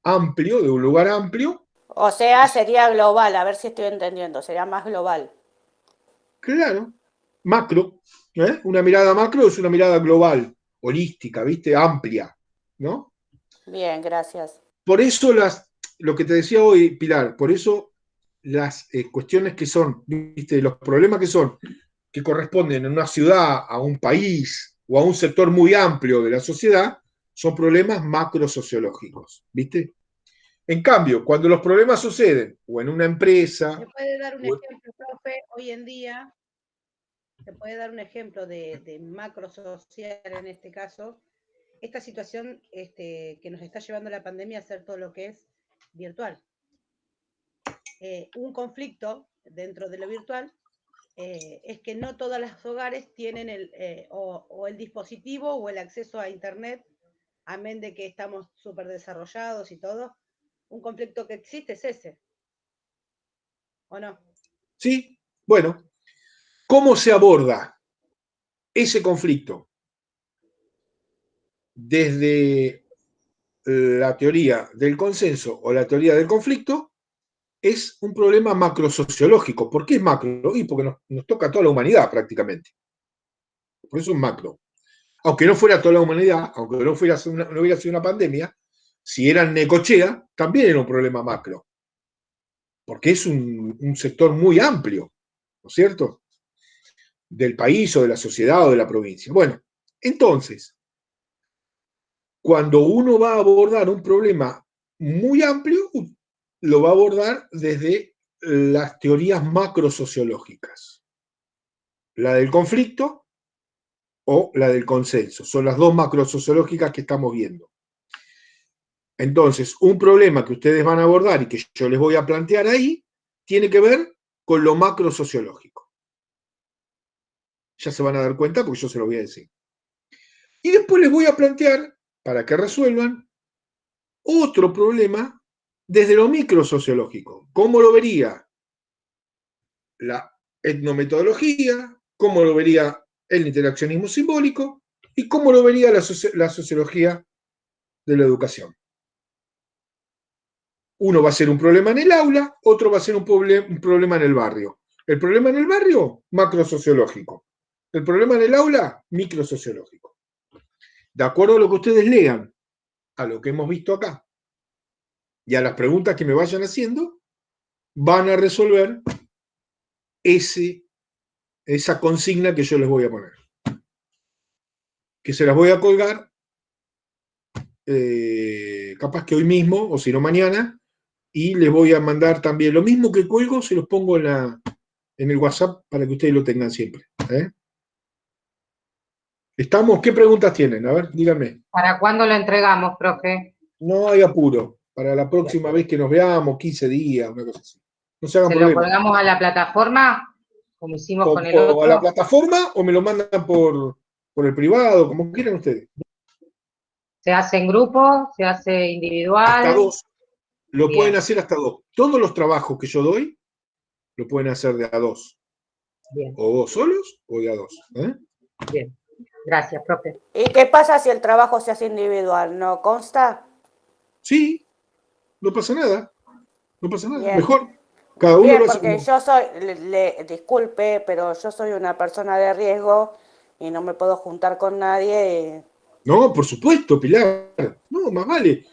amplio, de un lugar amplio. O sea, sería global, a ver si estoy entendiendo, sería más global. Claro, macro. Una mirada macro es una mirada global, holística, ¿viste? Amplia, ¿no? Bien, gracias. Por eso lo que te decía hoy, Pilar, por eso las cuestiones que son, ¿viste? Los problemas que corresponden a una ciudad, a un país o a un sector muy amplio de la sociedad, son problemas macro sociológicos, ¿viste? En cambio, cuando los problemas suceden o en una empresa... ¿Me puede dar un ejemplo, profe, hoy en día? ¿Se puede dar un ejemplo de macro social en este caso? Esta situación que nos está llevando la pandemia a hacer todo lo que es virtual. Un conflicto dentro de lo virtual es que no todos los hogares tienen o el dispositivo o el acceso a Internet, amén de que estamos súper desarrollados y todo. Un conflicto que existe es ese, ¿o no? Sí, bueno, ¿cómo se aborda ese conflicto? Desde la teoría del consenso o la teoría del conflicto, es un problema macrosociológico. ¿Por qué es macro? Y porque nos toca a toda la humanidad prácticamente. Por eso es macro. Aunque no fuera toda la humanidad, aunque no hubiera sido una pandemia, si era en Necochea, también era un problema macro. Porque es un sector muy amplio, ¿no es cierto? Del país o de la sociedad o de la provincia. Bueno, entonces, cuando uno va a abordar un problema muy amplio, lo va a abordar desde las teorías macrosociológicas. La del conflicto o la del consenso. Son las dos macrosociológicas que estamos viendo. Entonces, un problema que ustedes van a abordar y que yo les voy a plantear ahí, tiene que ver con lo macrosociológico. Ya se van a dar cuenta porque yo se lo voy a decir. Y después les voy a plantear, para que resuelvan, otro problema desde lo microsociológico. ¿Cómo lo vería la etnometodología? ¿Cómo lo vería el interaccionismo simbólico? ¿Y cómo lo vería la sociología de la educación? Uno va a ser un problema en el aula, otro va a ser un problema en el barrio. El problema en el barrio, macrosociológico. El problema en el aula, microsociológico. De acuerdo a lo que ustedes lean, a lo que hemos visto acá, y a las preguntas que me vayan haciendo, van a resolver esa consigna que yo les voy a poner. Que se las voy a colgar, capaz que hoy mismo, o si no mañana, y les voy a mandar también lo mismo que cuelgo, se los pongo en el WhatsApp para que ustedes lo tengan siempre. ¿Estamos? ¿Qué preguntas tienen? A ver, díganme. ¿Para cuándo lo entregamos, profe? No hay apuro. Para la próxima vez que nos veamos, 15 días, una cosa así. No se hagan ¿Se lo problema. colgamos a la plataforma, como hicimos con el O a la otro? plataforma, o me lo mandan por el privado, como quieran ustedes. ¿Se hace en grupo? ¿Se hace individual? Hasta 2. Lo Bien. pueden hacer hasta 2. Todos los trabajos que yo doy, lo pueden hacer de a 2. Bien, O vos solos, o de a 2. bien. Gracias, profe. ¿Y qué pasa si el trabajo se hace individual? ¿No consta? Sí, no pasa nada. No pasa nada. Bien. Mejor. Cada uno Bien, lo hace porque como... yo soy, disculpe, pero yo soy una persona de riesgo y no me puedo juntar con nadie. No, por supuesto, Pilar. No, más vale.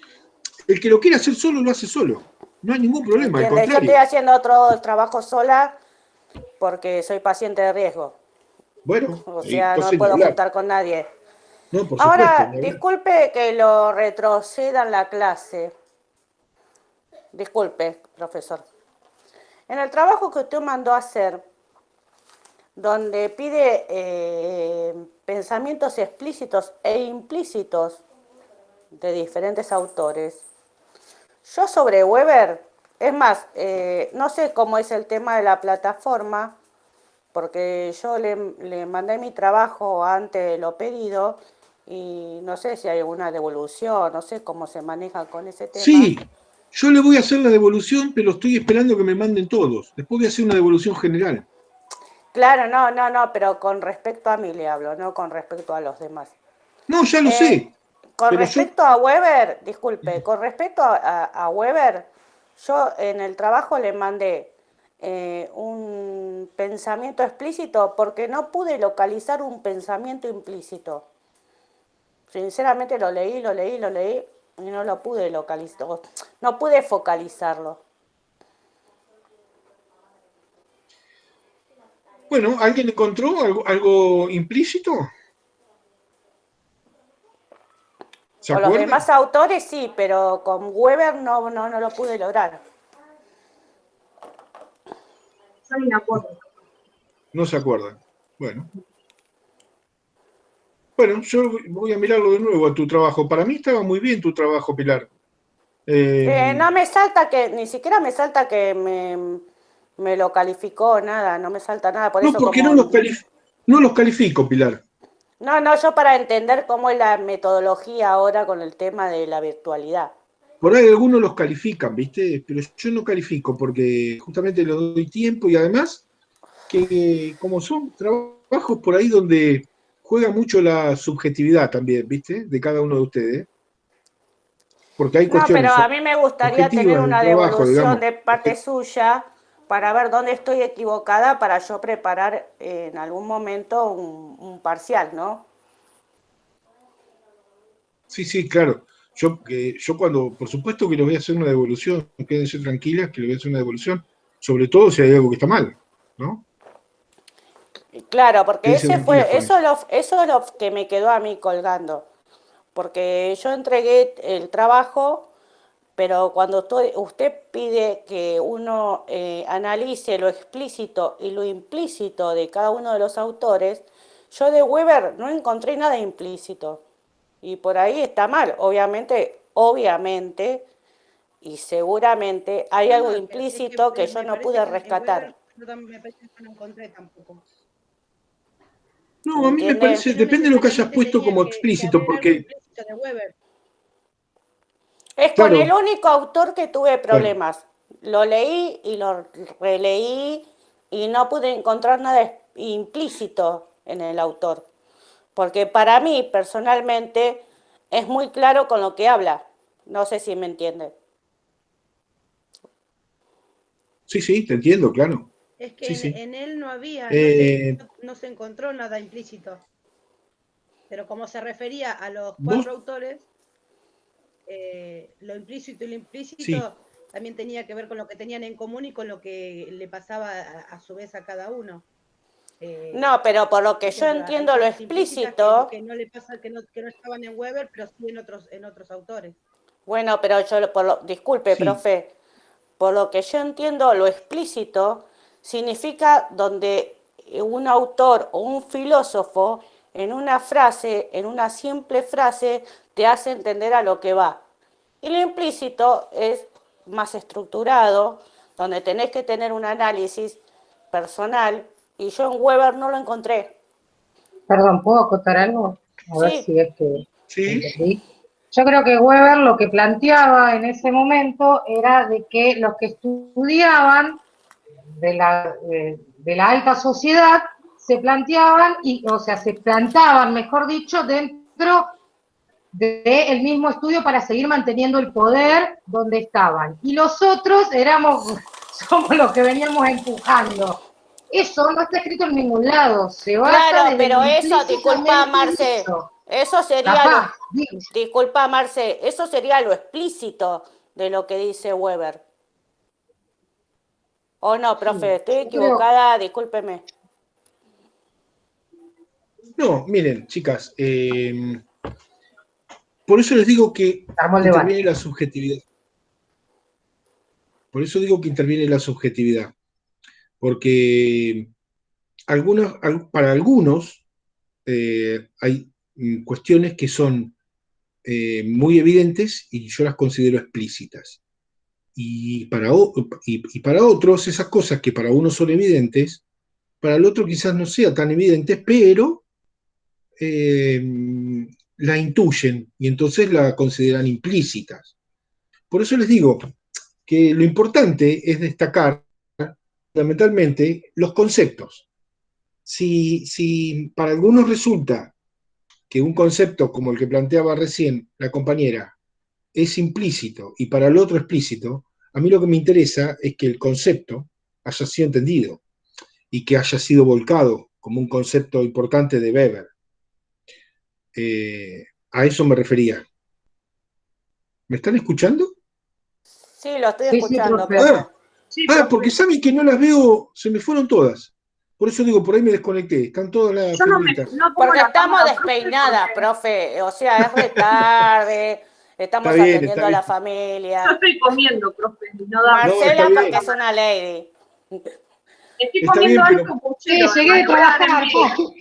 El que lo quiera hacer solo, lo hace solo. No hay ningún problema, al ¿Entiendes? Yo estoy contrario. haciendo otro trabajo sola porque soy paciente de riesgo. Bueno, O sea, no me entonces ni puedo hablar. juntar con nadie. No, por supuesto. Ahora, Ni hablar. disculpe que lo retrocedan la clase. Disculpe, profesor. En el trabajo que usted mandó a hacer, donde pide pensamientos explícitos e implícitos de diferentes autores, yo sobre Weber, es más, no sé cómo es el tema de la plataforma, porque yo le mandé mi trabajo antes de lo pedido y no sé si hay alguna devolución, no sé cómo se maneja con ese tema. Sí, yo le voy a hacer la devolución, pero estoy esperando que me manden todos. Después voy a hacer una devolución general. Claro, no, pero con respecto a mí le hablo, no con respecto a los demás. No, ya lo Eh, sé, con pero yo... respecto a Weber, disculpe, con respecto a Weber, yo en el trabajo le mandé un pensamiento explícito porque no pude localizar un pensamiento implícito. Sinceramente lo leí y no lo pude localizar, no pude focalizarlo. Bueno, ¿alguien encontró algo implícito? ¿Se Con los demás acuerdan? autores sí, pero con Weber no lo pude lograr. Yo ni me acuerdo. No se acuerdan. Bueno. Bueno, yo voy a mirarlo de nuevo a tu trabajo. Para mí estaba muy bien tu trabajo, Pilar. Eh, No me salta que, ni siquiera me salta que me lo calificó, nada, no me salta nada. Por no, eso porque como, no los califico, Pilar. no, yo para entender cómo es la metodología ahora con el tema de la virtualidad. Por ahí algunos los califican, ¿viste? Pero yo no califico porque justamente le doy tiempo y además que como son trabajos por ahí donde juega mucho la subjetividad también, ¿viste? De cada uno de ustedes. Porque hay No, pero cuestiones a mí me gustaría tener objetivas del una trabajo, devolución digamos. de parte suya para ver dónde estoy equivocada para yo preparar en algún momento un parcial, ¿no? Sí, sí, claro. Yo cuando, por supuesto que les voy a hacer una devolución, quédense tranquilas que les voy a hacer una devolución, sobre todo si hay algo que está mal, ¿no? Claro, porque Quédense ese tranquilas fue, con eso. eso es lo que me quedó a mí colgando. Porque yo entregué el trabajo, pero cuando usted pide que uno analice lo explícito y lo implícito de cada uno de los autores, yo de Weber no encontré nada implícito. Y por ahí está mal. Obviamente, y seguramente hay No, algo no, es que implícito que yo me no parece pude que en rescatar. Weber yo también me parece que no encontré tampoco. No, a mí me ¿Entiende? parece, Que no depende de lo que hayas necesariamente puesto tenía como que explícito, haber algo porque, implícito de Weber. Es con el claro, único autor que tuve bueno, problemas. Lo leí y lo releí y no pude encontrar nada implícito en el autor. Porque para mí, personalmente, es muy claro con lo que habla. No sé si me entiende. sí, sí, te entiendo, claro. Es que Sí, sí. en él no había, Eh, no se encontró nada implícito. Pero como se refería a los vos, 4 autores, lo implícito y lo sí, implícito también tenía que ver con lo que tenían en común y con lo que le pasaba a su vez a cada uno. No, pero por lo Por que yo ejemplo, hay entiendo lo cosas implícitas que explícito, no le pasa, que no estaban en Weber, pero sí en otros autores. bueno, pero disculpe, sí. profe, por lo que yo entiendo, lo explícito significa donde un autor o un filósofo en una frase, en una simple frase, te hace entender a lo que va. Y lo implícito es más estructurado, donde tenés que tener un análisis personal, y yo en Weber no lo encontré. Perdón, ¿puedo acotar algo? A ver Sí, si es que Sí, entendí. Yo creo que Weber lo que planteaba en ese momento era de que los que estudiaban de la alta sociedad se planteaban, o sea, se plantaban, mejor dicho, dentro del mismo estudio para seguir manteniendo el poder donde estaban. Y los otros somos los que veníamos empujando. Eso no está escrito en ningún lado, se basa claro, desde lo pero eso, disculpa implícitamente Marce, dicho. eso sería lo, Capaz, digo, disculpa Marce, eso sería lo explícito de lo que dice Weber. ¿O no, profe? sí, ¿Estoy yo creo, equivocada? Discúlpeme. no, miren, chicas, por eso les digo que armó el debate. interviene la subjetividad. Por eso digo que interviene la subjetividad. Porque para algunos hay cuestiones que son muy evidentes y yo las considero explícitas. Y para otros, esas cosas que para uno son evidentes, para el otro quizás no sea tan evidentes, pero eh, la intuyen y entonces la consideran implícitas. Por eso les digo que lo importante es destacar fundamentalmente los conceptos. si para algunos resulta que un concepto como el que planteaba recién la compañera es implícito y para el otro explícito, a mí lo que me interesa es que el concepto haya sido entendido y que haya sido volcado como un concepto importante de Weber. A eso me refería. ¿Me están escuchando? Sí, lo estoy Sí, sí, escuchando, profe. profe. Sí, Porque profe. saben que no las veo, se me fueron todas. Por eso digo, por ahí me desconecté. Están todas las Yo figuritas. no pongo Porque la estamos cámara, profe, despeinadas, porque profe. O sea, es retarde, Está estamos bien, está atendiendo a bien. la yo familia. estoy comiendo, profe, y no da. No, está Marcela, porque bien. es una lady. Estoy Está comiendo bien, pero. algo Sí, puchero, llegué de además, lo voy a dar en trabajar. vivo.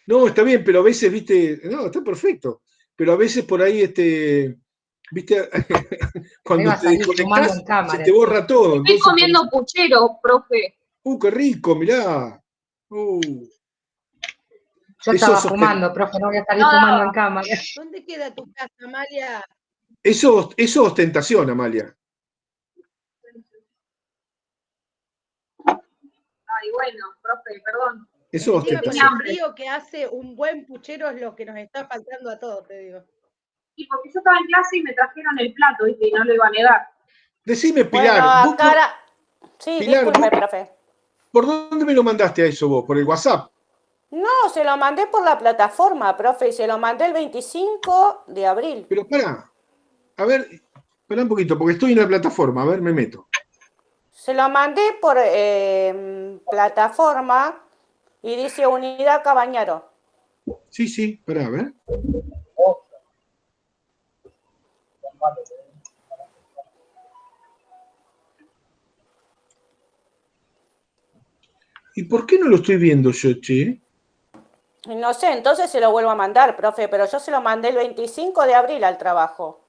No, está bien, pero a veces, viste. No, está perfecto. Pero a veces por ahí, viste, Me iba cuando a te salir fumando desconectás, en se cámara, te che. borra todo. Estoy Entonces, por eso. comiendo puchero, profe. Qué rico, mirá. Yo Eso estaba es, fumando, profe, no voy a salir No fumando en daba. cámara. ¿Dónde queda tu casa, Amalia? eso es ostentación, Amalia. Ay, bueno, profe, perdón. Eso es Encima con Tenía el ostentación. hambre. frío que hace, un buen puchero es lo que nos está faltando a todos, te digo. Y porque yo estaba en clase y me trajeron el plato, ¿viste? Y no lo iba a negar. Decime, Bueno, Pilar, acá... Sí, Pilar, disculpe, profe. ¿por dónde me lo mandaste a eso vos? ¿Por el WhatsApp? No, se lo mandé por la plataforma, profe, y se lo mandé el 25 de abril. Pero pará, a ver, pará un poquito, porque estoy en la plataforma, a ver, me meto. Se lo mandé por plataforma y dice Unidad Cabañaro. Sí, sí, pará, a ver. ¿Y por qué no lo estoy viendo yo, che? No sé, entonces se lo vuelvo a mandar, profe, pero yo se lo mandé el 25 de abril al trabajo.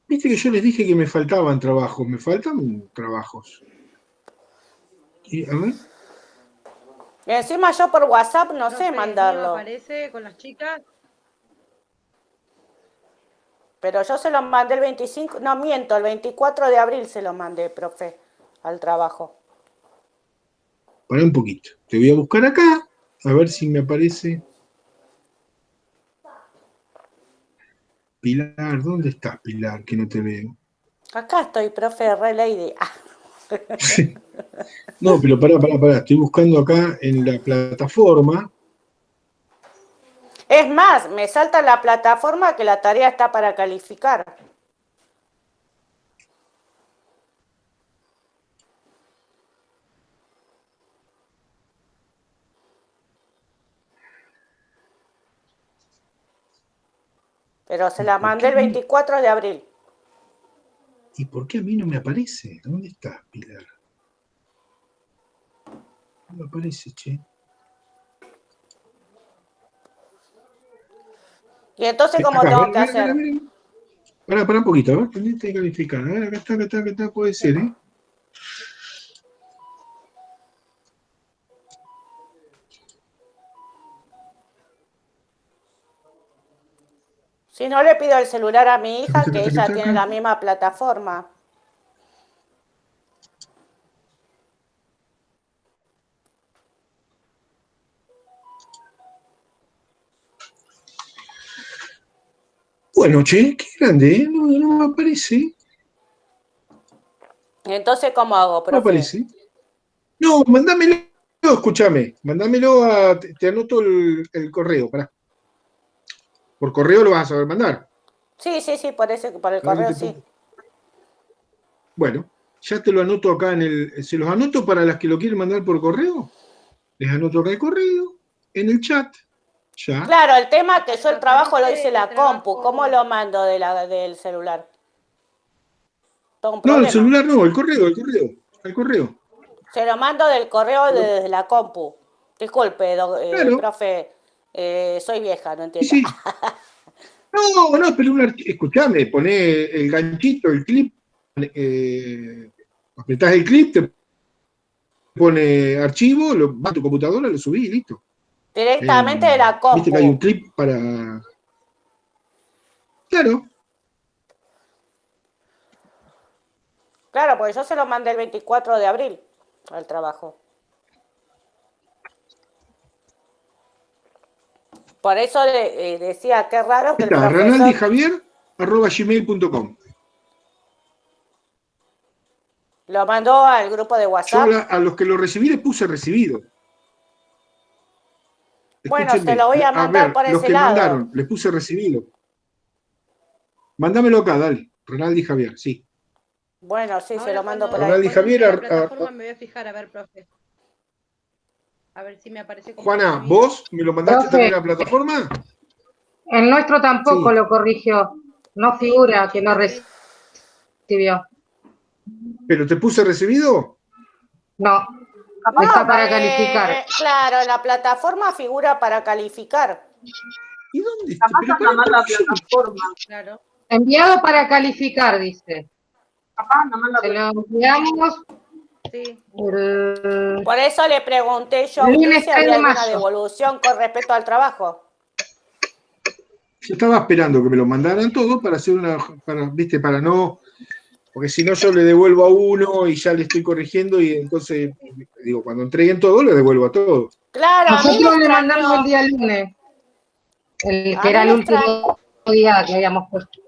Viste que yo les dije que me faltaban trabajos, me faltan trabajos. Y, a ver, Y encima yo por WhatsApp no sé Profe, el mío mandarlo. aparece con las chicas. Pero yo se lo mandé el 25, no miento, el 24 de abril se lo mandé, profe, al trabajo. pará un poquito. Te voy a buscar acá, a ver si me aparece. Pilar, ¿dónde estás, Pilar? Que no te veo. Acá estoy, profe, re lady. Ah, No, pero pará. Estoy buscando acá en la plataforma. es más, me salta la plataforma que la tarea está para calificar. Pero se ¿Y la por qué mandé a el mí, 24 de abril. y por qué a mí no me aparece? ¿Dónde estás, Pilar? No me aparece, che. ¿Y entonces cómo Acá, a ver, tengo a que ver, a ver, a hacer? ver. Pará un poquito, a ver, pendiente de calificar. A ver, acá está, puede ser, ¿eh? Si no, le pido el celular a mi hija, que ella tiene Acá. la misma plataforma. Bueno, che, qué grande, ¿eh? No me aparece, Entonces, ¿cómo hago, no me profe? aparece. No, mándamelo, escúchame, mándamelo te anoto el correo, pará. Por correo lo vas a saber mandar. Sí, por el A ver qué correo te sí. pongo. Bueno, ya te lo anoto acá se los anoto para las que lo quieren mandar por correo. Les anoto acá el correo, en el chat, ya. Claro, el tema es que yo el trabajo lo hice Aparece en el la compu. ¿Cómo trabajo. lo mando del celular? Todo un No, el problema. celular no, el correo. Se lo mando del correo desde la compu. Disculpe, Claro, profe, soy vieja, no sí, entiendo. sí. No, pero escuchame, poné el ganchito, el clip, apretás el clip, te pone archivo, va a tu computadora, lo subís y listo. Directamente de la Viste que hay un compu. clip para. Claro, Claro, porque yo se lo mandé el 24 de abril al trabajo. Por eso decía, qué raro que el Está, profesor... ranaldijavier@gmail.com. Lo mandó al grupo de Yo WhatsApp. a los que lo recibí les puse recibido. Bueno, se Escúchenme, lo voy a a mandar ver, por los ese que lado. mandaron, les puse recibido. Mándamelo acá, dale. Ronaldi Javier, sí. Bueno, sí, se Ahora lo mando por cuando, ahí. Ronaldi cuando entre a la Javier, plataforma me voy a fijar, a ver, profe. A ver si me aparece como Juana, recibido. ¿vos me lo mandaste Profe, también a la plataforma? el nuestro tampoco Sí. lo corrigió. No Sí, figura que no sí. recibió. ¿Pero te puse recibido? No, No, está para calificar. claro, la plataforma figura para calificar. ¿Y dónde está? Capaz Pero anda mal la yo- plataforma. Claro. Enviado para calificar, dice. Capaz anda mal la Se lo plataforma. enviamos Sí. el Por eso le pregunté yo a usted lunes si 3 había de alguna mayo. devolución con respecto al trabajo. Yo estaba esperando que me lo mandaran todo para hacer ¿viste? Para no, porque si no yo le devuelvo a uno y ya le estoy corrigiendo y entonces, digo, cuando entreguen todo, le devuelvo a todos. Claro, a mí me Nosotros le mandamos el extrañó. día lunes, el que A era mí el me extrañó. último día que habíamos puesto.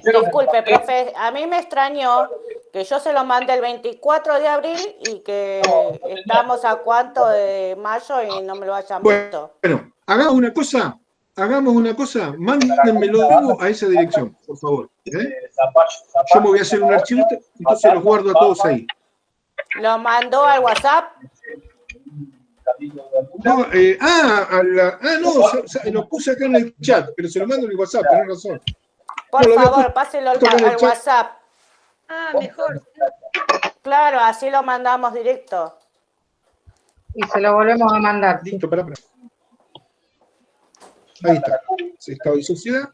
Disculpe, profe, a mí me extrañó que yo se lo mandé el 24 de abril y que estamos a cuánto de mayo y no me lo hayan visto. Bueno, hagamos una cosa, mándenmelo de nuevo a esa dirección, por favor. Yo me voy a hacer un archivito, entonces los guardo a todos ahí. ¿Lo mandó al WhatsApp? No, no, lo puse acá en el chat, pero se lo mando en el WhatsApp, tenés razón. Por No, lo había favor, páselo puesto acá en el al chat. WhatsApp. Ah, mejor. Claro, así lo mandamos directo. Y se lo volvemos a mandar. Sí. Listo, pará. Ahí está. Estado y sociedad.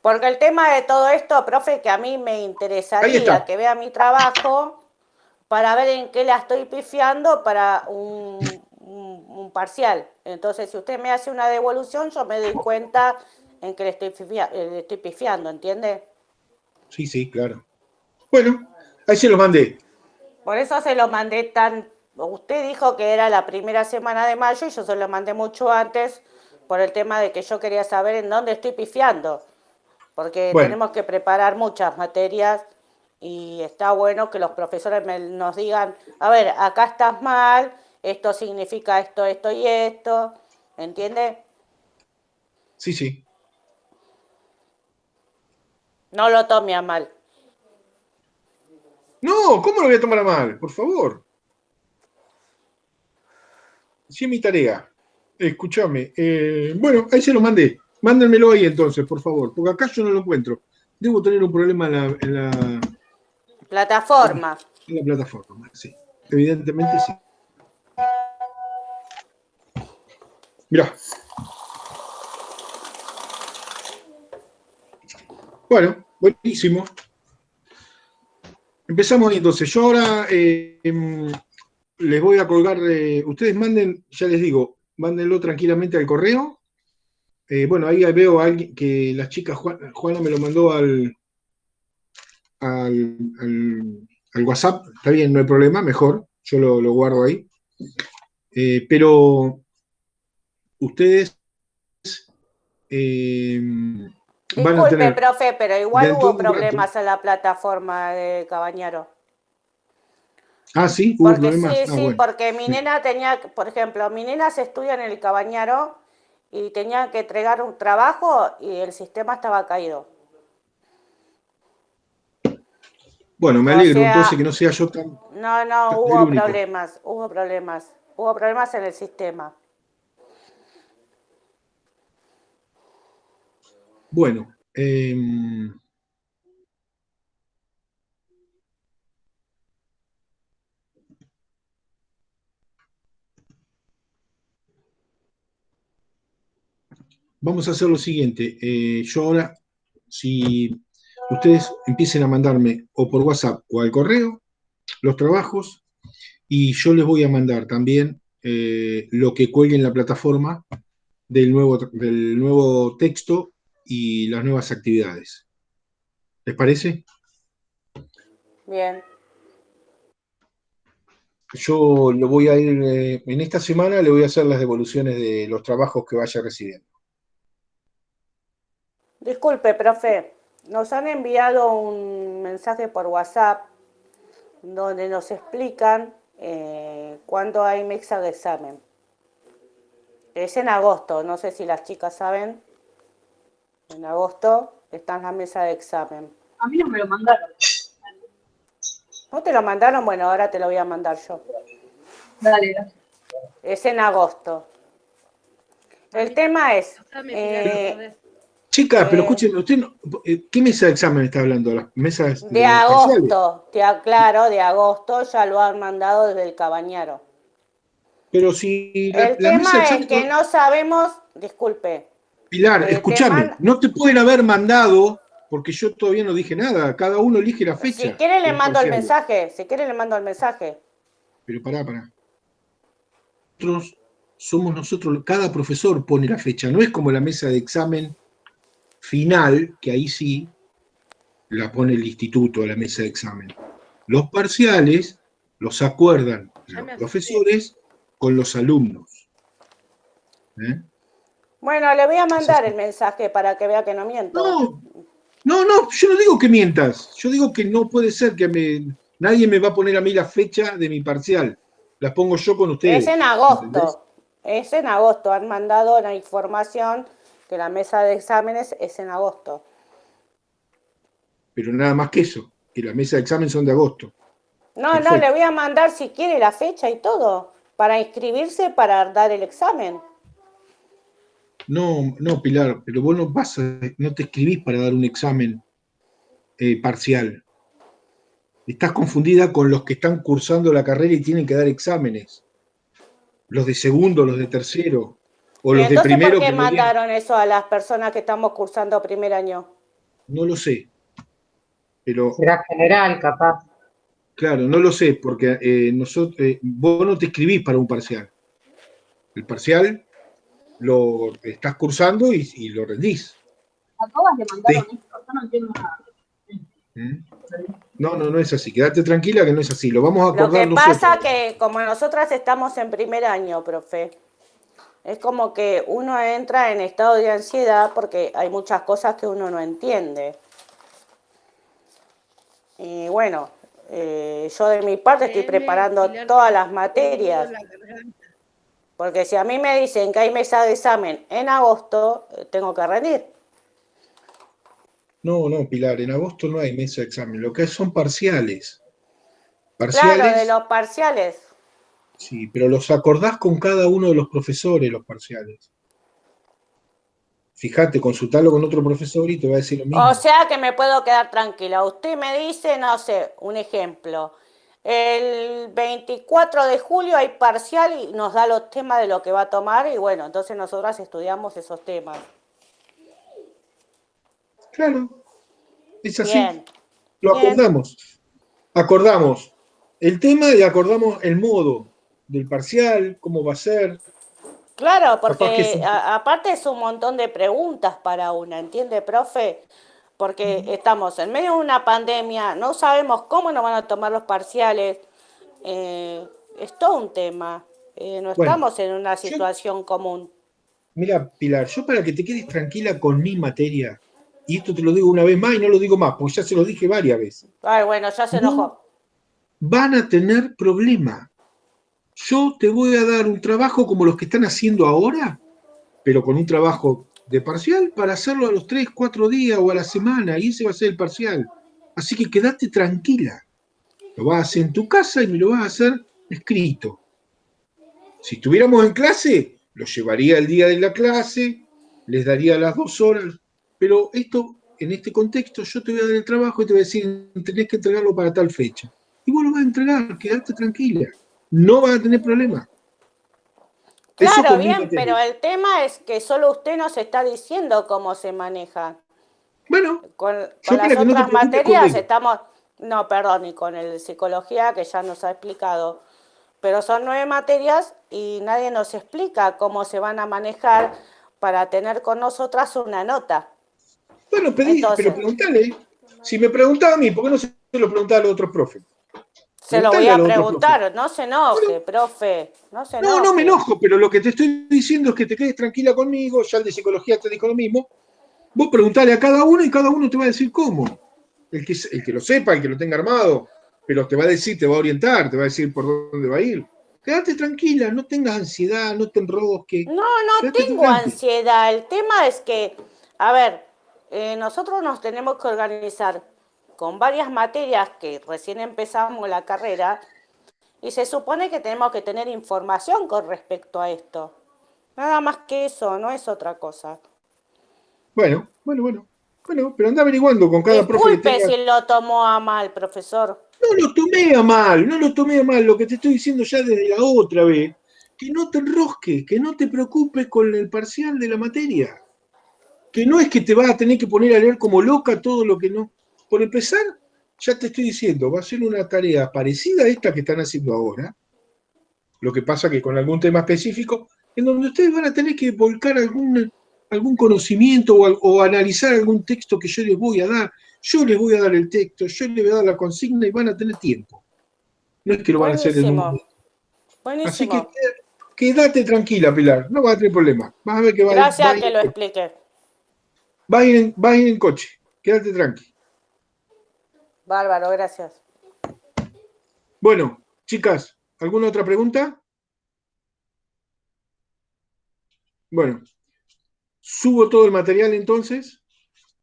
Porque el tema de todo esto, profe, que a mí me Ahí interesaría está. que vea mi trabajo para ver en qué la estoy pifiando para un parcial. Entonces, si usted me hace una devolución, yo me doy cuenta en que le estoy pifiando, ¿entiende? Sí, sí, claro. Bueno, ahí se los mandé. Por eso se lo mandé tan... Usted dijo que era la primera semana de mayo y yo se lo mandé mucho antes por el tema de que yo quería saber en dónde estoy pifiando. Porque Bueno. tenemos que preparar muchas materias y está bueno que los profesores nos digan, a ver, acá estás mal, esto significa esto, esto y esto, ¿entiende? Sí, sí. No lo tome a mal. No, ¿cómo lo voy a tomar a mal? Por favor. Sí, es mi tarea. Escúchame. Bueno, ahí se lo mandé. Mándenmelo ahí entonces, por favor, porque acá yo no lo encuentro. Debo tener un problema en la Plataforma. plataforma, sí. Evidentemente sí. Mirá. Bueno, buenísimo. Empezamos ahí entonces. Yo ahora les voy a colgar, ustedes manden, ya les digo, mándenlo tranquilamente al correo. Bueno, ahí veo a alguien que la chica Juana me lo mandó al WhatsApp. Está bien, no hay problema, mejor. Yo lo guardo ahí. Pero ustedes van a Disculpe, tener profe, pero igual dentro hubo de un rato. problemas en la plataforma de Cabañaro. Ah, sí, hubo Porque sí, problemas. Ah, sí, bueno. porque mi nena tenía, por ejemplo, mi nena se estudia en el Cabañaro y tenía que entregar un trabajo y el sistema estaba caído. Bueno, me O alegro entonces que sea, no sea yo tan no, el único. hubo problemas en el sistema. Bueno, vamos a hacer lo siguiente. Yo ahora, si ustedes empiecen a mandarme o por WhatsApp o al correo los trabajos, y yo les voy a mandar también lo que cuelgue en la plataforma del nuevo texto y las nuevas actividades. ¿Les parece? Bien. Yo lo voy a ir, en esta semana le voy a hacer las devoluciones de los trabajos que vaya recibiendo. Disculpe, profe, nos han enviado un mensaje por WhatsApp donde nos explican cuándo hay mesa de examen. Es en agosto, no sé si las chicas saben. En agosto está en la mesa de examen. A mí no me lo mandaron. ¿No te lo mandaron? Bueno, ahora te lo voy a mandar yo. Dale, dale. Es en agosto. El tema es... Pasame, Pilar, otra vez. Chicas, pero escúchenme, usted no, ¿qué mesa de examen está hablando? ¿Las mesas de parciales? agosto, te aclaro, de agosto ya lo han mandado desde el Cabañaro. Pero si El la mesa de tema es examen... que no sabemos, disculpe, Pilar, te escúchame, man- no te pueden haber mandado, porque yo todavía no dije nada, cada uno elige la fecha. si quiere de le los mando el parciales. mensaje, si quiere le mando el mensaje. Pero pará. Nosotros somos nosotros, cada profesor pone la fecha, no es como la mesa de examen final, que ahí sí la pone el instituto, la mesa de examen. Los parciales los acuerdan Ya me los asusté. profesores con los alumnos. ¿Eh? Bueno, le voy a mandar Así. el mensaje para que vea que no miento. No, yo no digo que mientas, yo digo que no puede ser que nadie me va a poner a mí la fecha de mi parcial, la pongo yo con ustedes. Es en ¿Entendés? agosto, han mandado la información que la mesa de exámenes es en agosto. Pero nada más que eso, que la mesa de examen son de agosto. No, Perfecto. le voy a mandar si quiere la fecha y todo, para inscribirse para dar el examen. No, Pilar, pero vos no te escribís para dar un examen parcial. Estás confundida con los que están cursando la carrera y tienen que dar exámenes. Los de segundo, los de tercero, o ¿Y los de entonces primero por qué que no vienen. mandaron eso a las personas que estamos cursando primer año? No lo sé. Pero, Será general, capaz. claro, no lo sé, porque vos no te escribís para un parcial. El parcial lo estás cursando y lo rendís. A todas le mandaron esto, yo no entiendo nada. No es así. Quédate tranquila que no es así. Lo vamos a Lo acordar que pasa nosotros. que como nosotras estamos en primer año, profe, es como que uno entra en estado de ansiedad porque hay muchas cosas que uno no entiende. Y bueno, yo de mi parte estoy Créeme, preparando Pilar, todas que las tengo un nudo materias. en la garganta. Porque si a mí me dicen que hay mesa de examen en agosto, tengo que rendir. No, Pilar, en agosto no hay mesa de examen. Lo que hay son parciales. Claro, de Parciales, los parciales. sí, pero los acordás con cada uno de los profesores, los parciales. Fíjate, consultalo con otro profesor y te va a decir lo mismo. O sea que me puedo quedar tranquila. Usted me dice, no sé, un ejemplo. El 24 de julio hay parcial y nos da los temas de lo que va a tomar y bueno, entonces nosotras estudiamos esos temas. Claro, es así. Bien. Lo Bien. acordamos. Acordamos el tema y acordamos el modo del parcial, cómo va a ser. Claro, Capaz que porque es aparte es un montón de preguntas para una, ¿entiende, profe? Porque estamos en medio de una pandemia, no sabemos cómo nos van a tomar los parciales, es todo un tema, no Bueno, estamos en una situación común. mira, Pilar, yo para que te quedes tranquila con mi materia, y esto te lo digo una vez más y no lo digo más, porque ya se lo dije varias veces, Ay, bueno, ya se enojó. no van a tener problema. Yo te voy a dar un trabajo como los que están haciendo ahora, pero con un trabajo de parcial para hacerlo a los 3, 4 días o a la semana, y ese va a ser el parcial. Así que quédate tranquila. Lo vas a hacer en tu casa y me lo vas a hacer escrito. Si estuviéramos en clase, lo llevaría el día de la clase, les daría las 2 horas, pero esto, en este contexto, yo te voy a dar el trabajo y te voy a decir, tenés que entregarlo para tal fecha. Y vos lo vas a entregar, quedate tranquila. No vas a tener problema. Eso Claro, con mi bien, materia. pero el tema es que solo usted nos está diciendo cómo se maneja. Bueno, Con yo las para que no te otras preocupes materias conmigo. estamos, no, perdón, y con el psicología que ya nos ha explicado, pero son 9 materias y nadie nos explica cómo se van a manejar para tener con nosotras una nota. Bueno, pero Entonces, preguntale. Si me preguntaba a mí, ¿por qué no se lo preguntaba a los otros profes? Se lo voy Preguntale a al otro profe. preguntar, no se enoje, profe, no se enoje. No, no me enojo, pero lo que te estoy diciendo es que te quedes tranquila conmigo, ya el de psicología te dijo lo mismo. Vos preguntale a cada uno y cada uno te va a decir cómo. El que lo sepa, el que lo tenga armado, pero te va a decir, te va a orientar, te va a decir por dónde va a ir. Quédate tranquila, no tengas ansiedad, no te enrosques. No Quédate tengo tranqui. ansiedad. El tema es que, a ver, nosotros nos tenemos que organizar con varias materias que recién empezamos la carrera y se supone que tenemos que tener información con respecto a esto. Nada más que eso, no es otra cosa. Bueno, pero anda averiguando con cada profe que Disculpe tenga. si lo tomó a mal, profesor. No lo tomé a mal, no lo tomé a mal. Lo que te estoy diciendo ya desde la otra vez, que no te enrosques, que no te preocupes con el parcial de la materia. Que no es que te vas a tener que poner a leer como loca todo lo que no. Por empezar, ya te estoy diciendo, va a ser una tarea parecida a esta que están haciendo ahora. Lo que pasa que con algún tema específico, en donde ustedes van a tener que volcar algún conocimiento o analizar algún texto que yo les voy a dar. Yo les voy a dar el texto, yo les voy a dar la consigna y van a tener tiempo. No es que lo van a hacer en un Buenísimo, momento. Así que buenísimo. quédate tranquila, Pilar, no vas a tener problema. Vas a ver que va Gracias a ir que lo en coche. explique. Va a ir en coche. Quédate tranqui. Bárbaro, gracias. Bueno, chicas, ¿alguna otra pregunta? Bueno, subo todo el material entonces.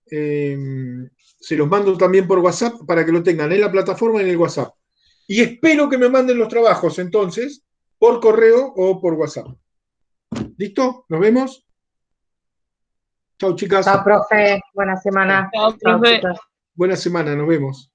Se los mando también por WhatsApp para que lo tengan en la plataforma y en el WhatsApp. Y espero que me manden los trabajos entonces por correo o por WhatsApp. ¿Listo? ¿Nos vemos? Chao, chicas. Chao, profe. Buena semana. Chao, Chao, profe. chicos. Buena semana, nos vemos.